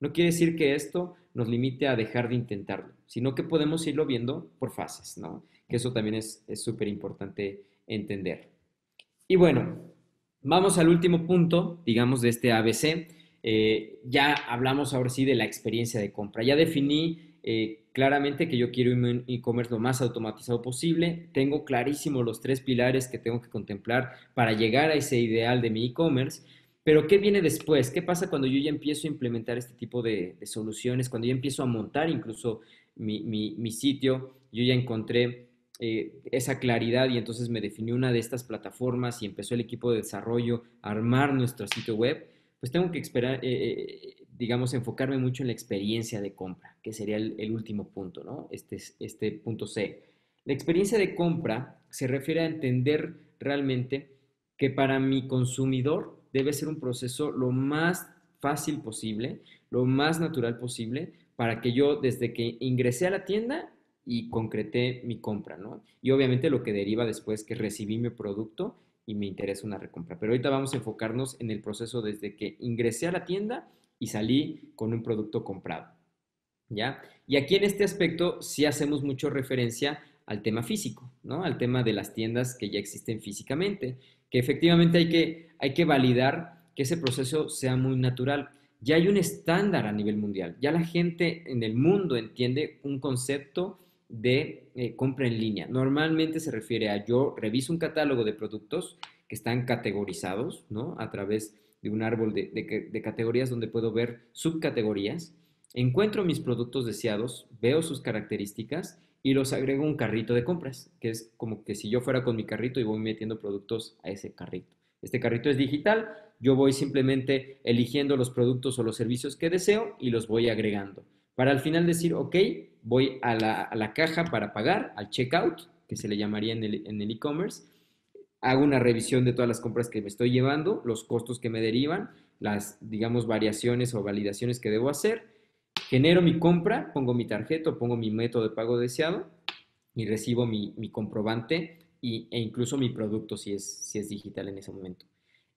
A: no quiere decir que esto nos limite a dejar de intentarlo, sino que podemos irlo viendo por fases, ¿no? Que eso también es súper importante entender. Y bueno, vamos al último punto, digamos, de este ABC. Ya hablamos ahora sí de la experiencia de compra. Ya definí claramente que yo quiero un e-commerce lo más automatizado posible. Tengo clarísimo los 3 pilares que tengo que contemplar para llegar a ese ideal de mi e-commerce. Pero ¿qué viene después? ¿Qué pasa cuando yo ya empiezo a implementar este tipo de soluciones? Cuando yo empiezo a montar incluso mi sitio, yo ya encontré esa claridad y entonces me definí una de estas plataformas y empezó el equipo de desarrollo a armar nuestro sitio web, pues tengo que esperar, digamos, enfocarme mucho en la experiencia de compra, que sería el último punto, ¿no? Este punto C. La experiencia de compra se refiere a entender realmente que para mi consumidor debe ser un proceso lo más fácil posible, lo más natural posible, para que yo desde que ingresé a la tienda y concreté mi compra, ¿no? Y obviamente lo que deriva después que recibí mi producto y me interesa una recompra. Pero ahorita vamos a enfocarnos en el proceso desde que ingresé a la tienda y salí con un producto comprado, ¿ya? Y aquí en este aspecto sí hacemos mucho referencia al tema físico, ¿no? Al tema de las tiendas que ya existen físicamente, que efectivamente hay que validar que ese proceso sea muy natural. Ya hay un estándar a nivel mundial, ya la gente en el mundo entiende un concepto de compra en línea. Normalmente se refiere a yo reviso un catálogo de productos que están categorizados, ¿no? A través de un árbol de categorías donde puedo ver subcategorías. Encuentro mis productos deseados, veo sus características y los agrego a un carrito de compras, que es como que si yo fuera con mi carrito y voy metiendo productos a ese carrito. Este carrito es digital, yo voy simplemente eligiendo los productos o los servicios que deseo y los voy agregando. Para al final decir, ok, voy a la caja para pagar, al checkout, que se le llamaría en el e-commerce, hago una revisión de todas las compras que me estoy llevando, los costos que me derivan, las, digamos, variaciones o validaciones que debo hacer, genero mi compra, pongo mi tarjeta o pongo mi método de pago deseado y recibo mi comprobante e incluso mi producto si es digital en ese momento.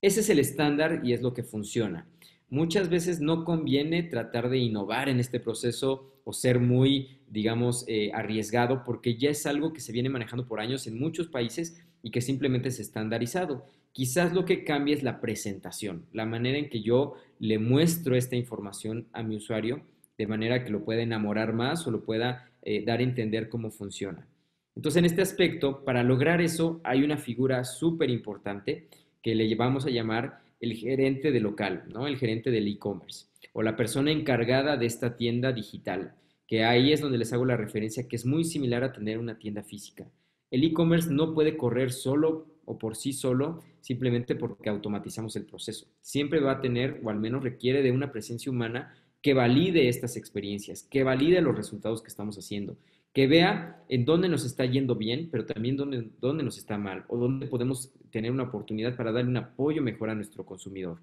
A: Ese es el estándar y es lo que funciona. Muchas veces no conviene tratar de innovar en este proceso o ser muy, digamos, arriesgado porque ya es algo que se viene manejando por años en muchos países y que simplemente es estandarizado. Quizás lo que cambie es la presentación, la manera en que yo le muestro esta información a mi usuario de manera que lo pueda enamorar más o lo pueda dar a entender cómo funciona. Entonces, en este aspecto, para lograr eso, hay una figura súper importante que le vamos a llamar el gerente de local, ¿no? El gerente del e-commerce o la persona encargada de esta tienda digital, que ahí es donde les hago la referencia que es muy similar a tener una tienda física. El e-commerce no puede correr solo o por sí solo simplemente porque automatizamos el proceso. Siempre va a tener, o al menos requiere de una presencia humana que valide estas experiencias, que valide los resultados que estamos haciendo, que vea en dónde nos está yendo bien, pero también dónde nos está mal, o dónde podemos tener una oportunidad para darle un apoyo mejor a nuestro consumidor.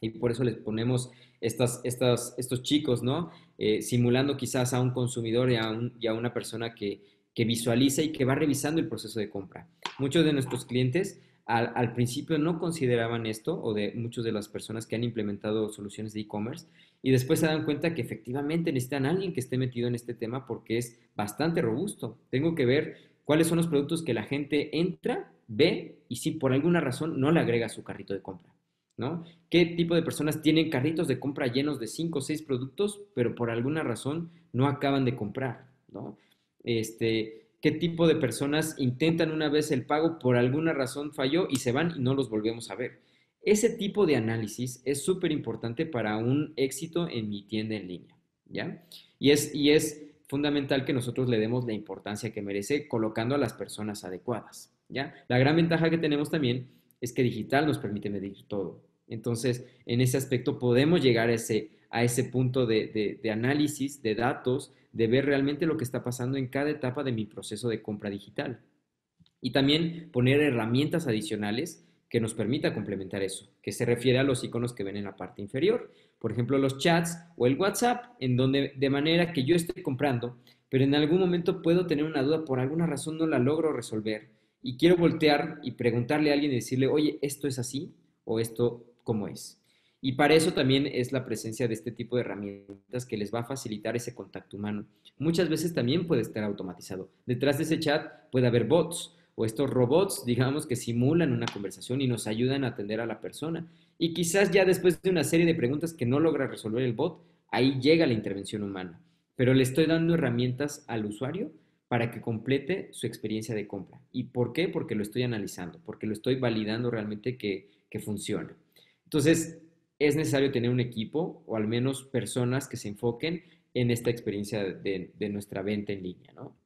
A: Y por eso les ponemos estos chicos, ¿no? Simulando quizás a un consumidor y a una persona que visualiza y que va revisando el proceso de compra. Muchos de nuestros clientes al principio no consideraban esto, o de muchas de las personas que han implementado soluciones de e-commerce, y después se dan cuenta que efectivamente necesitan a alguien que esté metido en este tema porque es bastante robusto. Tengo que ver cuáles son los productos que la gente entra, ve, y si por alguna razón no le agrega a su carrito de compra, ¿no? ¿Qué tipo de personas tienen carritos de compra llenos de 5 o 6 productos, pero por alguna razón no acaban de comprar, ¿no? ¿Qué tipo de personas intentan una vez el pago, por alguna razón falló y se van y no los volvemos a ver? Ese tipo de análisis es súper importante para un éxito en mi tienda en línea, ¿ya? Y es fundamental que nosotros le demos la importancia que merece colocando a las personas adecuadas, ¿ya? La gran ventaja que tenemos también es que digital nos permite medir todo. Entonces, en ese aspecto podemos llegar a ese punto de análisis, de datos, de ver realmente lo que está pasando en cada etapa de mi proceso de compra digital. Y también poner herramientas adicionales que nos permita complementar eso, que se refiere a los iconos que ven en la parte inferior. Por ejemplo, los chats o el WhatsApp, en donde de manera que yo esté comprando, pero en algún momento puedo tener una duda, por alguna razón no la logro resolver y quiero voltear y preguntarle a alguien y decirle, oye, ¿esto es así o esto cómo es? Y para eso también es la presencia de este tipo de herramientas que les va a facilitar ese contacto humano. Muchas veces también puede estar automatizado. Detrás de ese chat puede haber bots o estos robots, digamos, que simulan una conversación y nos ayudan a atender a la persona. Y quizás ya después de una serie de preguntas que no logra resolver el bot, ahí llega la intervención humana. Pero le estoy dando herramientas al usuario para que complete su experiencia de compra. ¿Y por qué? Porque lo estoy analizando, porque lo estoy validando realmente que funciona. Entonces, es necesario tener un equipo o al menos personas que se enfoquen en esta experiencia de nuestra venta en línea, ¿no?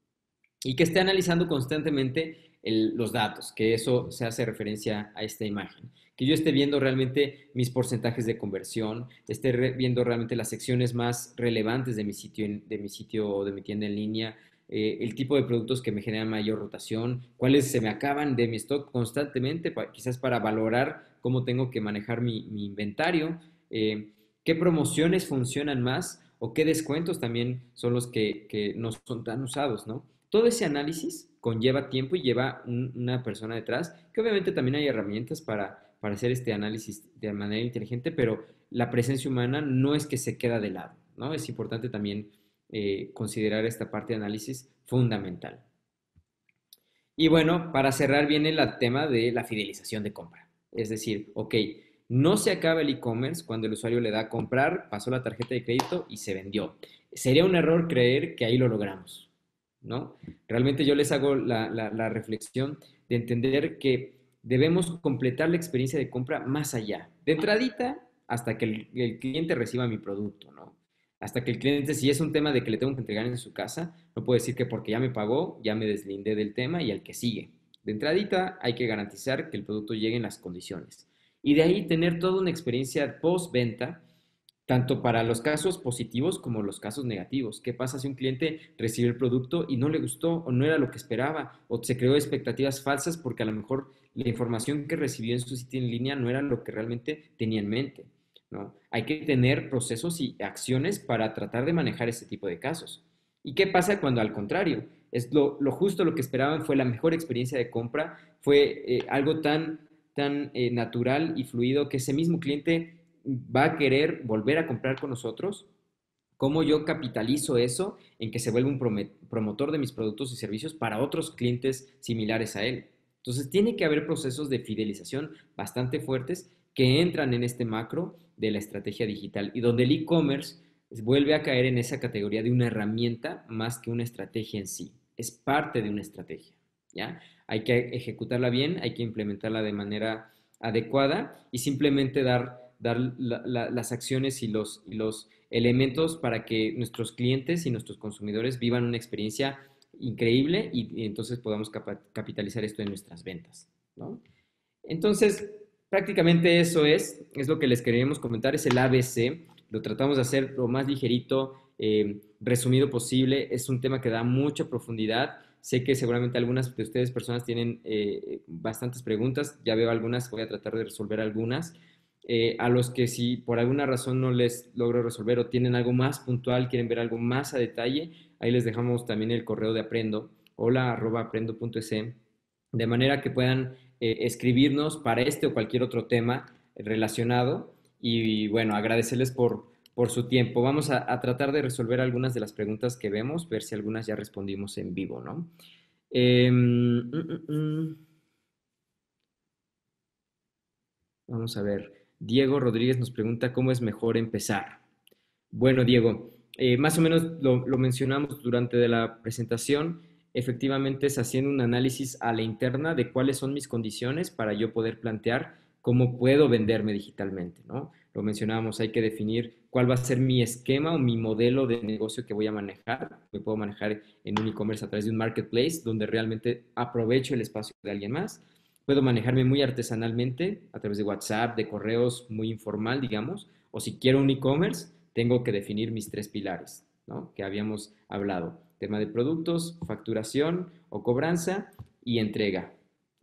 A: Y que esté analizando constantemente los datos, que eso se hace referencia a esta imagen. Que yo esté viendo realmente mis porcentajes de conversión, esté viendo realmente las secciones más relevantes de mi sitio o de mi tienda en línea, el tipo de productos que me generan mayor rotación, cuáles se me acaban de mi stock constantemente, quizás para valorar cómo tengo que manejar mi inventario, qué promociones funcionan más o qué descuentos también son los que no son tan usados, ¿no? Todo ese análisis conlleva tiempo y lleva una persona detrás, que obviamente también hay herramientas para hacer este análisis de manera inteligente, pero la presencia humana no es que se queda de lado, ¿no? Es importante también considerar esta parte de análisis fundamental. Y bueno, para cerrar viene el tema de la fidelización de compra. Es decir, ok, no se acaba el e-commerce cuando el usuario le da a comprar, pasó la tarjeta de crédito y se vendió. Sería un error creer que ahí lo logramos, ¿no? Realmente yo les hago la reflexión de entender que debemos completar la experiencia de compra más allá, de entradita hasta que el cliente reciba mi producto, ¿no? Hasta que el cliente, si es un tema de que le tengo que entregar en su casa, no puedo decir que porque ya me pagó, ya me deslindé del tema y al que sigue. De entradita hay que garantizar que el producto llegue en las condiciones. Y de ahí tener toda una experiencia post-venta, tanto para los casos positivos como los casos negativos. ¿Qué pasa si un cliente recibe el producto y no le gustó o no era lo que esperaba o se creó expectativas falsas porque a lo mejor la información que recibió en su sitio en línea no era lo que realmente tenía en mente, ¿no? Hay que tener procesos y acciones para tratar de manejar ese tipo de casos. ¿Y qué pasa cuando al contrario? Es lo justo lo que esperaban, fue la mejor experiencia de compra, fue algo tan natural y fluido que ese mismo cliente va a querer volver a comprar con nosotros. ¿Cómo yo capitalizo eso en que se vuelva un promotor de mis productos y servicios para otros clientes similares a él? Entonces, tiene que haber procesos de fidelización bastante fuertes que entran en este macro de la estrategia digital y donde el e-commerce vuelve a caer en esa categoría de una herramienta más que una estrategia en sí. Es parte de una estrategia, ¿ya? Hay que ejecutarla bien, hay que implementarla de manera adecuada y simplemente dar las acciones y los elementos para que nuestros clientes y nuestros consumidores vivan una experiencia increíble y entonces podamos capitalizar esto en nuestras ventas, ¿no? Entonces, prácticamente eso es lo que les queríamos comentar, es el ABC lo tratamos de hacer lo más ligerito, resumido posible. Es un tema que da mucha profundidad. Sé que seguramente algunas de ustedes personas tienen bastantes preguntas, ya veo algunas, voy a tratar de resolver algunas. A los que si por alguna razón no les logro resolver o tienen algo más puntual, quieren ver algo más a detalle, ahí les dejamos también el correo de Aprendo, hola@aprendo.es, de manera que puedan escribirnos para este o cualquier otro tema relacionado. Y bueno, agradecerles por su tiempo. Vamos a tratar de resolver algunas de las preguntas que vemos, ver si algunas ya respondimos en vivo, ¿no? Vamos a ver. Diego Rodríguez nos pregunta cómo es mejor empezar. Bueno, Diego, más o menos lo mencionamos durante de la presentación. Efectivamente es haciendo un análisis a la interna de cuáles son mis condiciones para yo poder plantear cómo puedo venderme digitalmente, ¿no? Lo mencionábamos, hay que definir cuál va a ser mi esquema o mi modelo de negocio que voy a manejar. Me puedo manejar en un e-commerce a través de un marketplace donde realmente aprovecho el espacio de alguien más. Puedo manejarme muy artesanalmente a través de WhatsApp, de correos, muy informal, digamos. O si quiero un e-commerce, tengo que definir mis tres pilares, ¿no? Que habíamos hablado. Tema de productos, facturación o cobranza y entrega.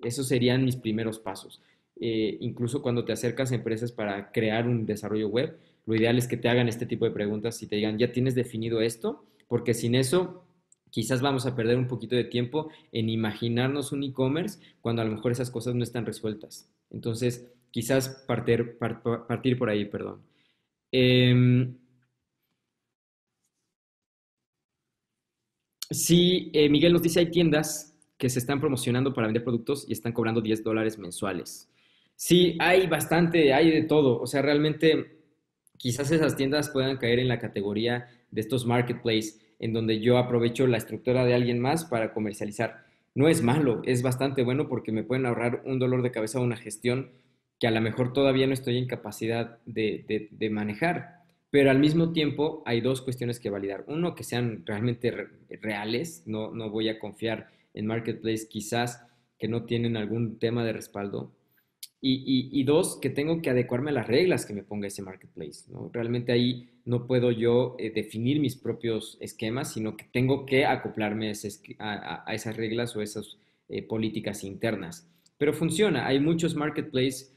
A: Esos serían mis primeros pasos. Incluso cuando te acercas a empresas para crear un desarrollo web, lo ideal es que te hagan este tipo de preguntas y te digan, ¿ya tienes definido esto? Porque sin eso, quizás vamos a perder un poquito de tiempo en imaginarnos un e-commerce cuando a lo mejor esas cosas no están resueltas. Entonces, quizás partir por ahí, perdón. Eh, sí, Miguel nos dice, hay tiendas que se están promocionando para vender productos y están cobrando $10 mensuales. Sí, hay bastante, hay de todo. O sea, realmente quizás esas tiendas puedan caer en la categoría de estos marketplaces en donde yo aprovecho la estructura de alguien más para comercializar. No es malo, es bastante bueno porque me pueden ahorrar un dolor de cabeza o una gestión que a lo mejor todavía no estoy en capacidad de manejar. Pero al mismo tiempo hay dos cuestiones que validar. Uno, que sean realmente reales. No voy a confiar en marketplace quizás que no tienen algún tema de respaldo. Y dos, que tengo que adecuarme a las reglas que me ponga ese marketplace, ¿no? Realmente ahí no puedo yo definir mis propios esquemas, sino que tengo que acoplarme a esas reglas o esas políticas internas. Pero funciona, hay muchos marketplaces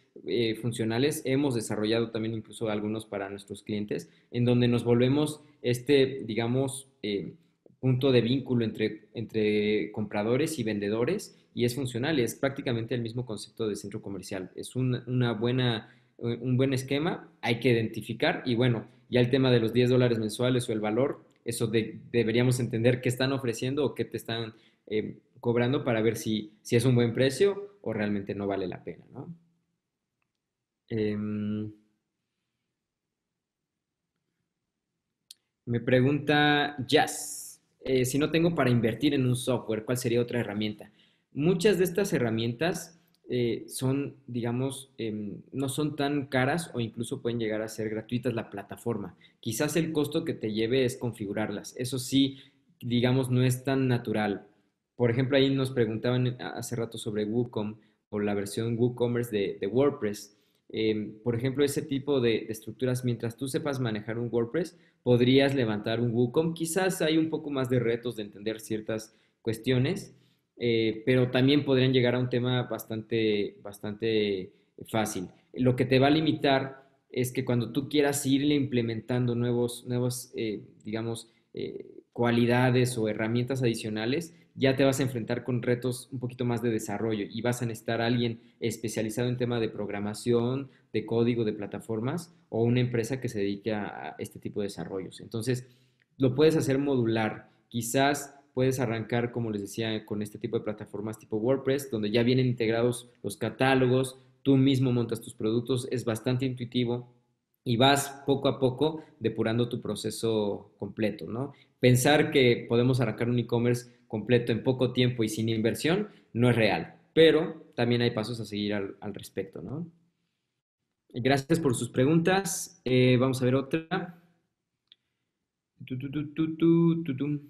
A: funcionales, hemos desarrollado también incluso algunos para nuestros clientes, en donde nos volvemos digamos, punto de vínculo entre compradores y vendedores y es funcional, es prácticamente el mismo concepto de centro comercial. Es un buen esquema, hay que identificar y bueno, ya el tema de los $10 mensuales o el valor, eso deberíamos entender qué están ofreciendo o qué te están cobrando para ver si es un buen precio o realmente no vale la pena, ¿no? Em, Me pregunta Jazz, si no tengo para invertir en un software, ¿cuál sería otra herramienta? Muchas de estas herramientas son, digamos, no son tan caras o incluso pueden llegar a ser gratuitas la plataforma. Quizás el costo que te lleve es configurarlas. Eso sí, digamos, no es tan natural. Por ejemplo, ahí nos preguntaban hace rato sobre WooCommerce o la versión WooCommerce de WordPress. Por ejemplo, ese tipo de estructuras, mientras tú sepas manejar un WordPress, podrías levantar un WooCommerce. Quizás hay un poco más de retos de entender ciertas cuestiones, pero también podrían llegar a un tema bastante fácil. Lo que te va a limitar es que cuando tú quieras irle implementando nuevos digamos, cualidades o herramientas adicionales, ya te vas a enfrentar con retos un poquito más de desarrollo y vas a necesitar a alguien especializado en tema de programación, de código, de plataformas o una empresa que se dedique a este tipo de desarrollos. Entonces, lo puedes hacer modular. Quizás puedes arrancar, como les decía, con este tipo de plataformas tipo WordPress, donde ya vienen integrados los catálogos, tú mismo montas tus productos, es bastante intuitivo y vas poco a poco depurando tu proceso completo, ¿no? Pensar que podemos arrancar un e-commerce completo en poco tiempo y sin inversión no es real, pero también hay pasos a seguir al respecto, ¿no? Gracias por sus preguntas. Vamos a ver otra. Tu, tu, tu, tu, tu, tu, tu.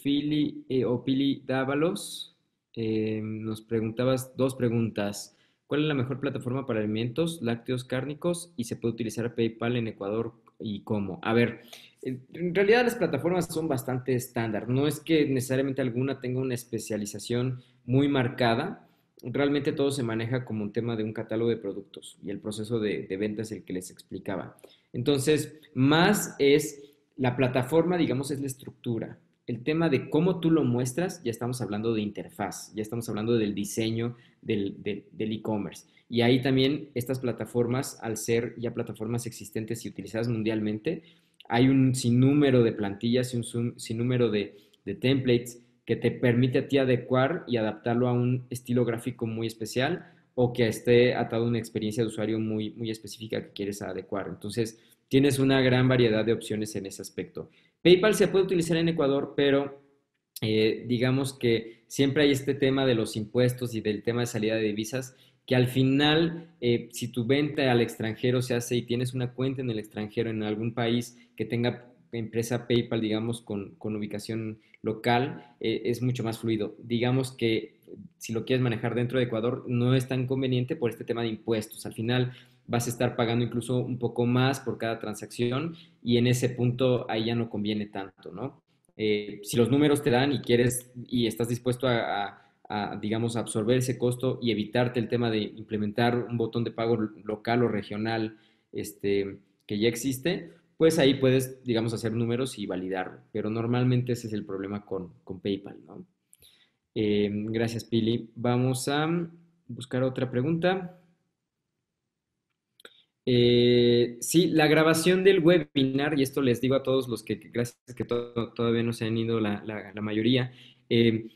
A: Fili o Pili Dávalos, nos preguntabas dos preguntas. ¿Cuál es la mejor plataforma para alimentos lácteos cárnicos y se puede utilizar PayPal en Ecuador y cómo? A ver, en realidad las plataformas son bastante estándar. No es que necesariamente alguna tenga una especialización muy marcada. Realmente todo se maneja como un tema de un catálogo de productos y el proceso de venta es el que les explicaba. Entonces, más es la plataforma, digamos, es la estructura. El tema de cómo tú lo muestras, ya estamos hablando de interfaz, ya estamos hablando del diseño del e-commerce. Y ahí también estas plataformas, al ser ya plataformas existentes y utilizadas mundialmente, hay un sinnúmero de plantillas y un sinnúmero de templates que te permite a ti adecuar y adaptarlo a un estilo gráfico muy especial o que esté atado a una experiencia de usuario muy, muy específica que quieres adecuar. Entonces, tienes una gran variedad de opciones en ese aspecto. PayPal se puede utilizar en Ecuador, pero digamos que siempre hay este tema de los impuestos y del tema de salida de divisas, que al final, si tu venta al extranjero se hace y tienes una cuenta en el extranjero, en algún país que tenga empresa PayPal, digamos, con ubicación local, es mucho más fluido. Digamos que si lo quieres manejar dentro de Ecuador, no es tan conveniente por este tema de impuestos. Al final vas a estar pagando incluso un poco más por cada transacción y en ese punto ahí ya no conviene tanto, ¿no? Si los números te dan y quieres y estás dispuesto digamos, absorber ese costo y evitarte el tema de implementar un botón de pago local o regional que ya existe, pues ahí puedes, digamos, hacer números y validarlo. Pero normalmente ese es el problema con PayPal, ¿no? Gracias, Pili. Vamos a buscar otra pregunta. Sí, la grabación del webinar, y esto les digo a todos los que gracias que todavía no se han ido la mayoría, eh,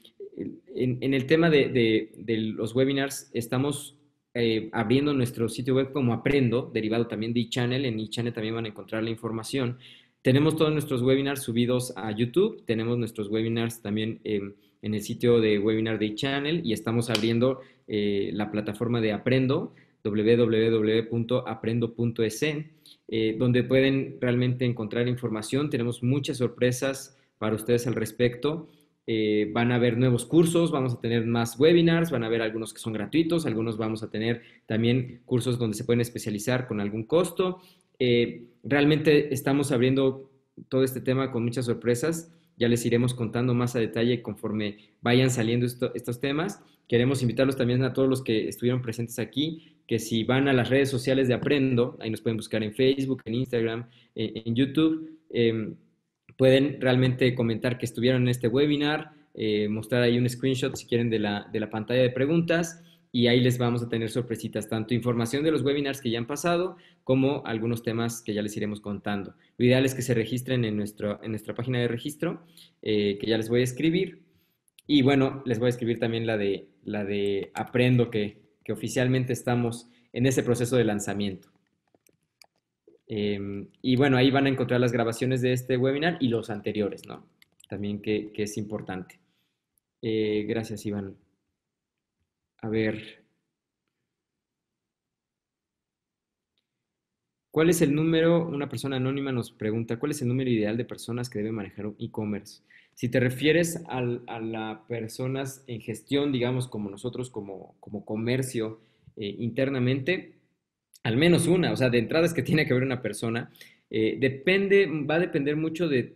A: en el tema de los webinars estamos abriendo nuestro sitio web como Aprendo, derivado también de eChannel. En eChannel también van a encontrar la información. Tenemos todos nuestros webinars subidos a YouTube, tenemos nuestros webinars también en el sitio de webinar de eChannel y estamos abriendo la plataforma de Aprendo www.aprendo.es, donde pueden realmente encontrar información. Tenemos muchas sorpresas para ustedes al respecto. Van a haber nuevos cursos, vamos a tener más webinars, van a haber algunos que son gratuitos, algunos vamos a tener también cursos donde se pueden especializar con algún costo. Realmente estamos abriendo todo este tema con muchas sorpresas. Ya les iremos contando más a detalle conforme vayan saliendo estos temas. Queremos invitarlos también a todos los que estuvieron presentes aquí, que si van a las redes sociales de Aprendo, ahí nos pueden buscar en Facebook, en Instagram, en YouTube, pueden realmente comentar que estuvieron en este webinar, mostrar ahí un screenshot si quieren de la pantalla de preguntas y ahí les vamos a tener sorpresitas, tanto información de los webinars que ya han pasado como algunos temas que ya les iremos contando. Lo ideal es que se registren en nuestra página de registro, que ya les voy a escribir. Y bueno, les voy a escribir también la de Aprendo, que oficialmente estamos en ese proceso de lanzamiento. Y bueno, ahí van a encontrar las grabaciones de este webinar y los anteriores, ¿no? También que es importante. Gracias, Iván. A ver, ¿cuál es el número? Una persona anónima nos pregunta, ¿cuál es el número ideal de personas que deben manejar un e-commerce? Si te refieres a las personas en gestión, digamos, como nosotros, como comercio internamente, al menos una, o sea, de entrada es que tiene que haber una persona. Va a depender mucho de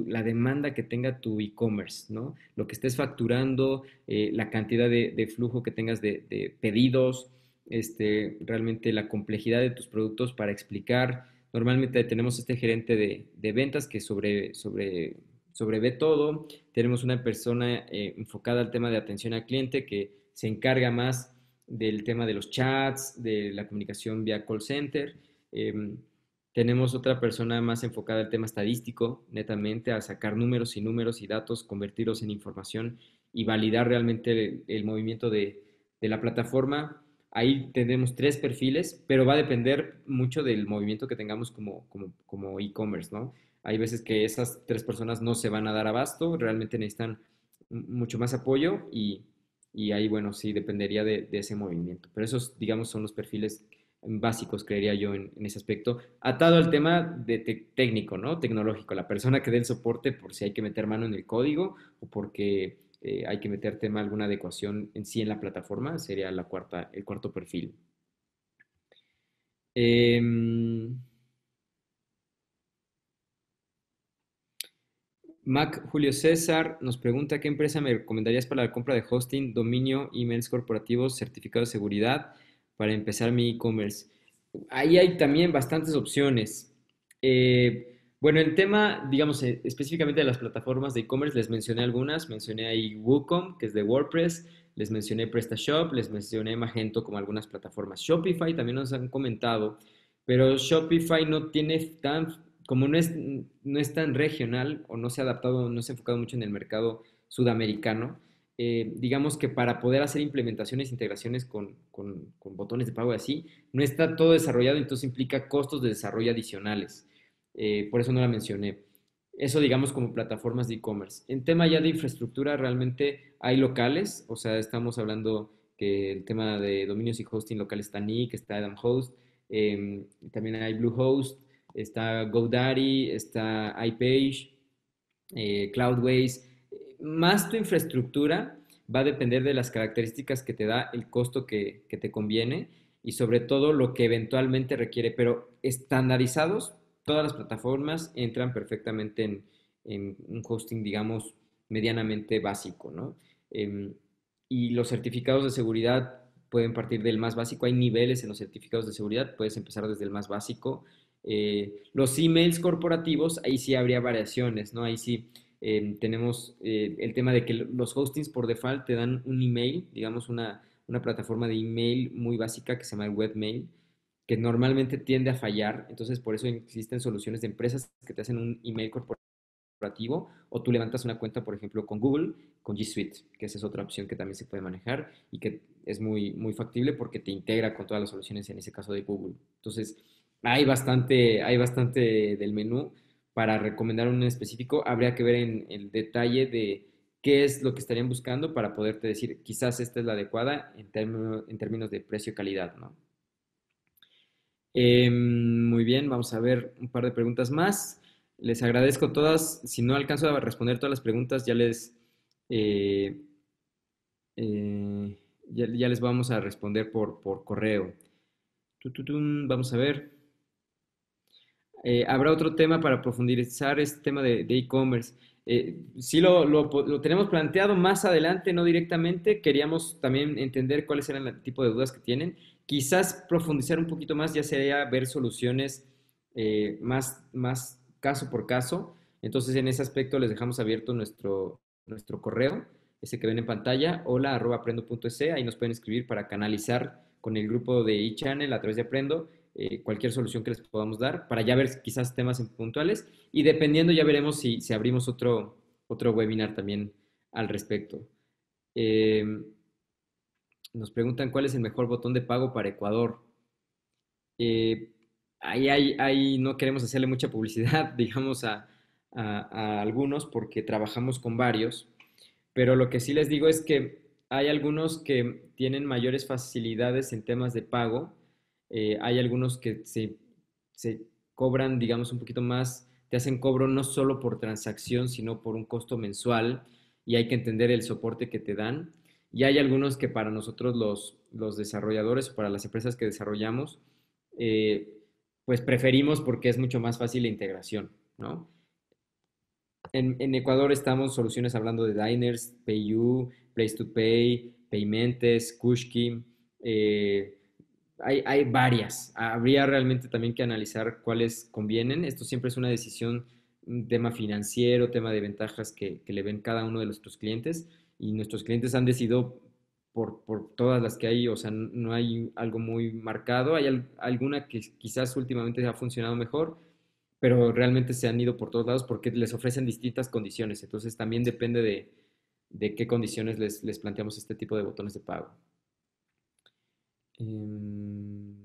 A: la demanda que tenga tu e-commerce, ¿no? Lo que estés facturando, la cantidad de flujo que tengas de pedidos, realmente la complejidad de tus productos para explicar. Normalmente tenemos este gerente de ventas que sobrevé todo. Tenemos una persona enfocada al tema de atención al cliente que se encarga más del tema de los chats, de la comunicación vía call center. Eh, Tenemos otra persona más enfocada al tema estadístico, netamente, a sacar números y números y datos, convertirlos en información y validar realmente el movimiento de la plataforma. Ahí tenemos tres perfiles, pero va a depender mucho del movimiento que tengamos como e-commerce, ¿no? Hay veces que esas tres personas no se van a dar abasto, realmente necesitan mucho más apoyo y ahí, bueno, sí dependería de ese movimiento. Pero esos, digamos, son los perfiles básicos, creería yo, en ese aspecto. Atado al tema técnico, ¿no? Tecnológico, la persona que dé el soporte por si hay que meter mano en el código o porque hay que meter tema alguna adecuación en sí en la plataforma, sería el cuarto perfil. Em, Mac Julio César nos pregunta qué empresa me recomendarías para la compra de hosting, dominio, emails corporativos, certificado de seguridad para empezar mi e-commerce. Ahí hay también bastantes opciones. Bueno, el tema, digamos, específicamente de las plataformas de e-commerce, les mencioné algunas. Mencioné ahí WooCommerce, que es de WordPress. Les mencioné PrestaShop, les mencioné Magento como algunas plataformas. Shopify también nos han comentado, pero Shopify no tiene tan, como no es tan regional o no se ha adaptado, no se ha enfocado mucho en el mercado sudamericano. Digamos que para poder hacer implementaciones, integraciones con botones de pago y así, no está todo desarrollado, entonces implica costos de desarrollo adicionales. Por eso no la mencioné. Eso digamos como plataformas de e-commerce. En tema ya de infraestructura, realmente hay locales, o sea, estamos hablando que el tema de dominios y hosting local está Nick, está Adam Host, también hay Bluehost, está GoDaddy, está iPage, Cloudways. Más tu infraestructura va a depender de las características que te da el costo que te conviene y sobre todo lo que eventualmente requiere, pero estandarizados, todas las plataformas entran perfectamente en un hosting, digamos, medianamente básico, ¿no? Em, y los certificados de seguridad pueden partir del más básico, hay niveles en los certificados de seguridad, puedes empezar desde el más básico. Los emails corporativos, ahí sí habría variaciones, ¿no? Ahí sí tenemos el tema de que los hostings por default te dan un email, digamos una plataforma de email muy básica que se llama el webmail, que normalmente tiende a fallar, entonces por eso existen soluciones de empresas que te hacen un email corporativo o tú levantas una cuenta, por ejemplo, con Google, con G Suite, que esa es otra opción que también se puede manejar y que es muy factible porque te integra con todas las soluciones, en ese caso de Google. Entonces, hay bastante del menú para recomendar un específico. Habría que ver en el detalle de qué es lo que estarían buscando para poderte decir, quizás esta es la adecuada en términos de precio-calidad, ¿no? Muy bien, vamos a ver un par de preguntas más. Les agradezco todas. Si no alcanzo a responder todas las preguntas, eh, eh, ya les vamos a responder por correo. Vamos a ver. Habrá otro tema para profundizar este tema de e-commerce. Sí lo tenemos planteado más adelante, no directamente. Queríamos también entender cuáles eran el tipo de dudas que tienen. Quizás profundizar un poquito más ya sería ver soluciones más caso por caso. Entonces, en ese aspecto les dejamos abierto nuestro correo, ese que ven en pantalla, hola@aprendo.es. Ahí nos pueden escribir para canalizar con el grupo de eChannel a través de Aprendo cualquier solución que les podamos dar para ya ver quizás temas puntuales y dependiendo ya veremos si abrimos otro webinar también al respecto. Eh, Nos preguntan cuál es el mejor botón de pago para Ecuador. Eh, ahí no queremos hacerle mucha publicidad, digamos, a algunos porque trabajamos con varios, pero lo que sí les digo es que hay algunos que tienen mayores facilidades en temas de pago, hay algunos que se cobran, digamos, un poquito más, te hacen cobro no solo por transacción, sino por un costo mensual y hay que entender el soporte que te dan. Y hay algunos que para nosotros los desarrolladores o para las empresas que desarrollamos, eh, pues preferimos porque es mucho más fácil la integración, ¿no? En Ecuador estamos soluciones hablando de Diners, PayU, Place to Pay, Paymentes, Kushki. eh, hay varias. Habría realmente también que analizar cuáles convienen. Esto siempre es una decisión, un tema financiero, tema de ventajas que le ven cada uno de nuestros clientes. Y nuestros clientes han decidido por todas las que hay, o sea, no hay algo muy marcado. Hay alguna que quizás últimamente ha funcionado mejor, pero realmente se han ido por todos lados porque les ofrecen distintas condiciones. Entonces también depende de qué condiciones les planteamos este tipo de botones de pago. Em,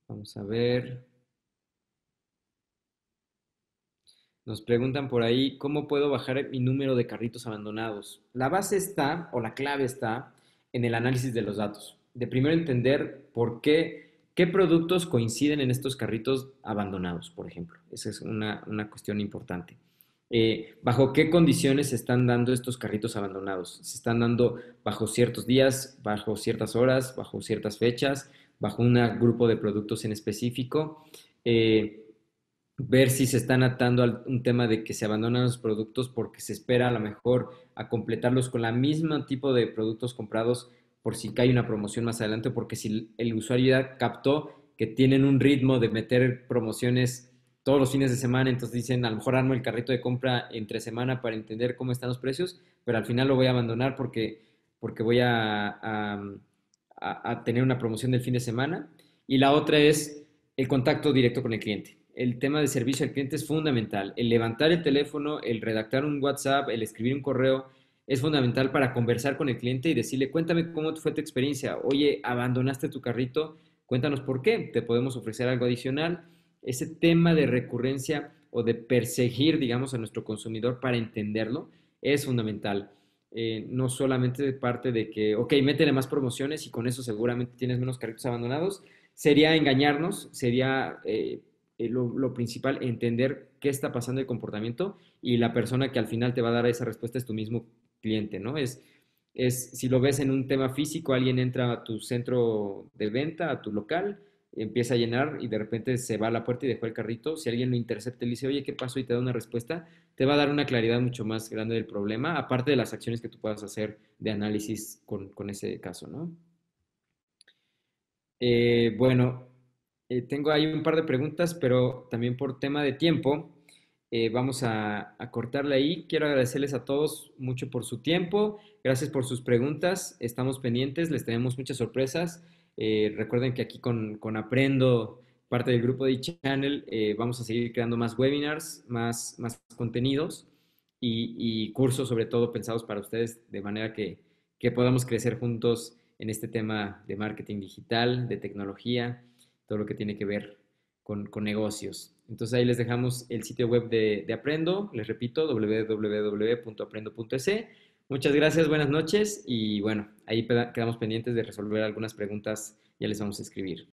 A: Vamos a ver. Nos preguntan por ahí, ¿cómo puedo bajar mi número de carritos abandonados? La base está, o la clave está, en el análisis de los datos. De primero entender qué productos coinciden en estos carritos abandonados, por ejemplo. Esa es una cuestión importante. ¿Bajo qué condiciones se están dando estos carritos abandonados? ¿Se están dando bajo ciertos días, bajo ciertas horas, bajo ciertas fechas, bajo un grupo de productos en específico? Eh, Ver si se están atando a un tema de que se abandonan los productos porque se espera a lo mejor a completarlos con la misma tipo de productos comprados por si cae una promoción más adelante, porque si el usuario ya captó que tienen un ritmo de meter promociones todos los fines de semana, entonces dicen, a lo mejor armo el carrito de compra entre semana para entender cómo están los precios, pero al final lo voy a abandonar porque voy a tener una promoción del fin de semana. Y la otra es el contacto directo con el cliente. El tema de servicio al cliente es fundamental. El levantar el teléfono, el redactar un WhatsApp, el escribir un correo, es fundamental para conversar con el cliente y decirle, cuéntame cómo fue tu experiencia. Oye, abandonaste tu carrito, cuéntanos por qué. Te podemos ofrecer algo adicional. Ese tema de recurrencia o de perseguir, digamos, a nuestro consumidor para entenderlo es fundamental. No solamente de parte de que, ok, métele más promociones y con eso seguramente tienes menos carritos abandonados, sería engañarnos, sería lo principal, entender qué está pasando el comportamiento y la persona que al final te va a dar esa respuesta es tu mismo cliente, ¿no? Si lo ves en un tema físico, alguien entra a tu centro de venta, a tu local, empieza a llenar y de repente se va a la puerta y dejó el carrito. Si alguien lo intercepta y le dice, oye, ¿qué pasó? Y te da una respuesta, te va a dar una claridad mucho más grande del problema, aparte de las acciones que tú puedas hacer de análisis con ese caso, ¿no? Bueno, tengo ahí un par de preguntas, pero también por tema de tiempo, vamos a cortarle ahí. Quiero agradecerles a todos mucho por su tiempo, gracias por sus preguntas, estamos pendientes, les tenemos muchas sorpresas. Recuerden que aquí con Aprendo, parte del grupo de Channel, vamos a seguir creando más webinars, más contenidos y cursos sobre todo pensados para ustedes de manera que podamos crecer juntos en este tema de marketing digital, de tecnología, todo lo que tiene que ver con negocios. Entonces ahí les dejamos el sitio web de Aprendo, les repito, www.aprendo.es. Muchas gracias, buenas noches y bueno, ahí quedamos pendientes de resolver algunas preguntas, ya les vamos a escribir.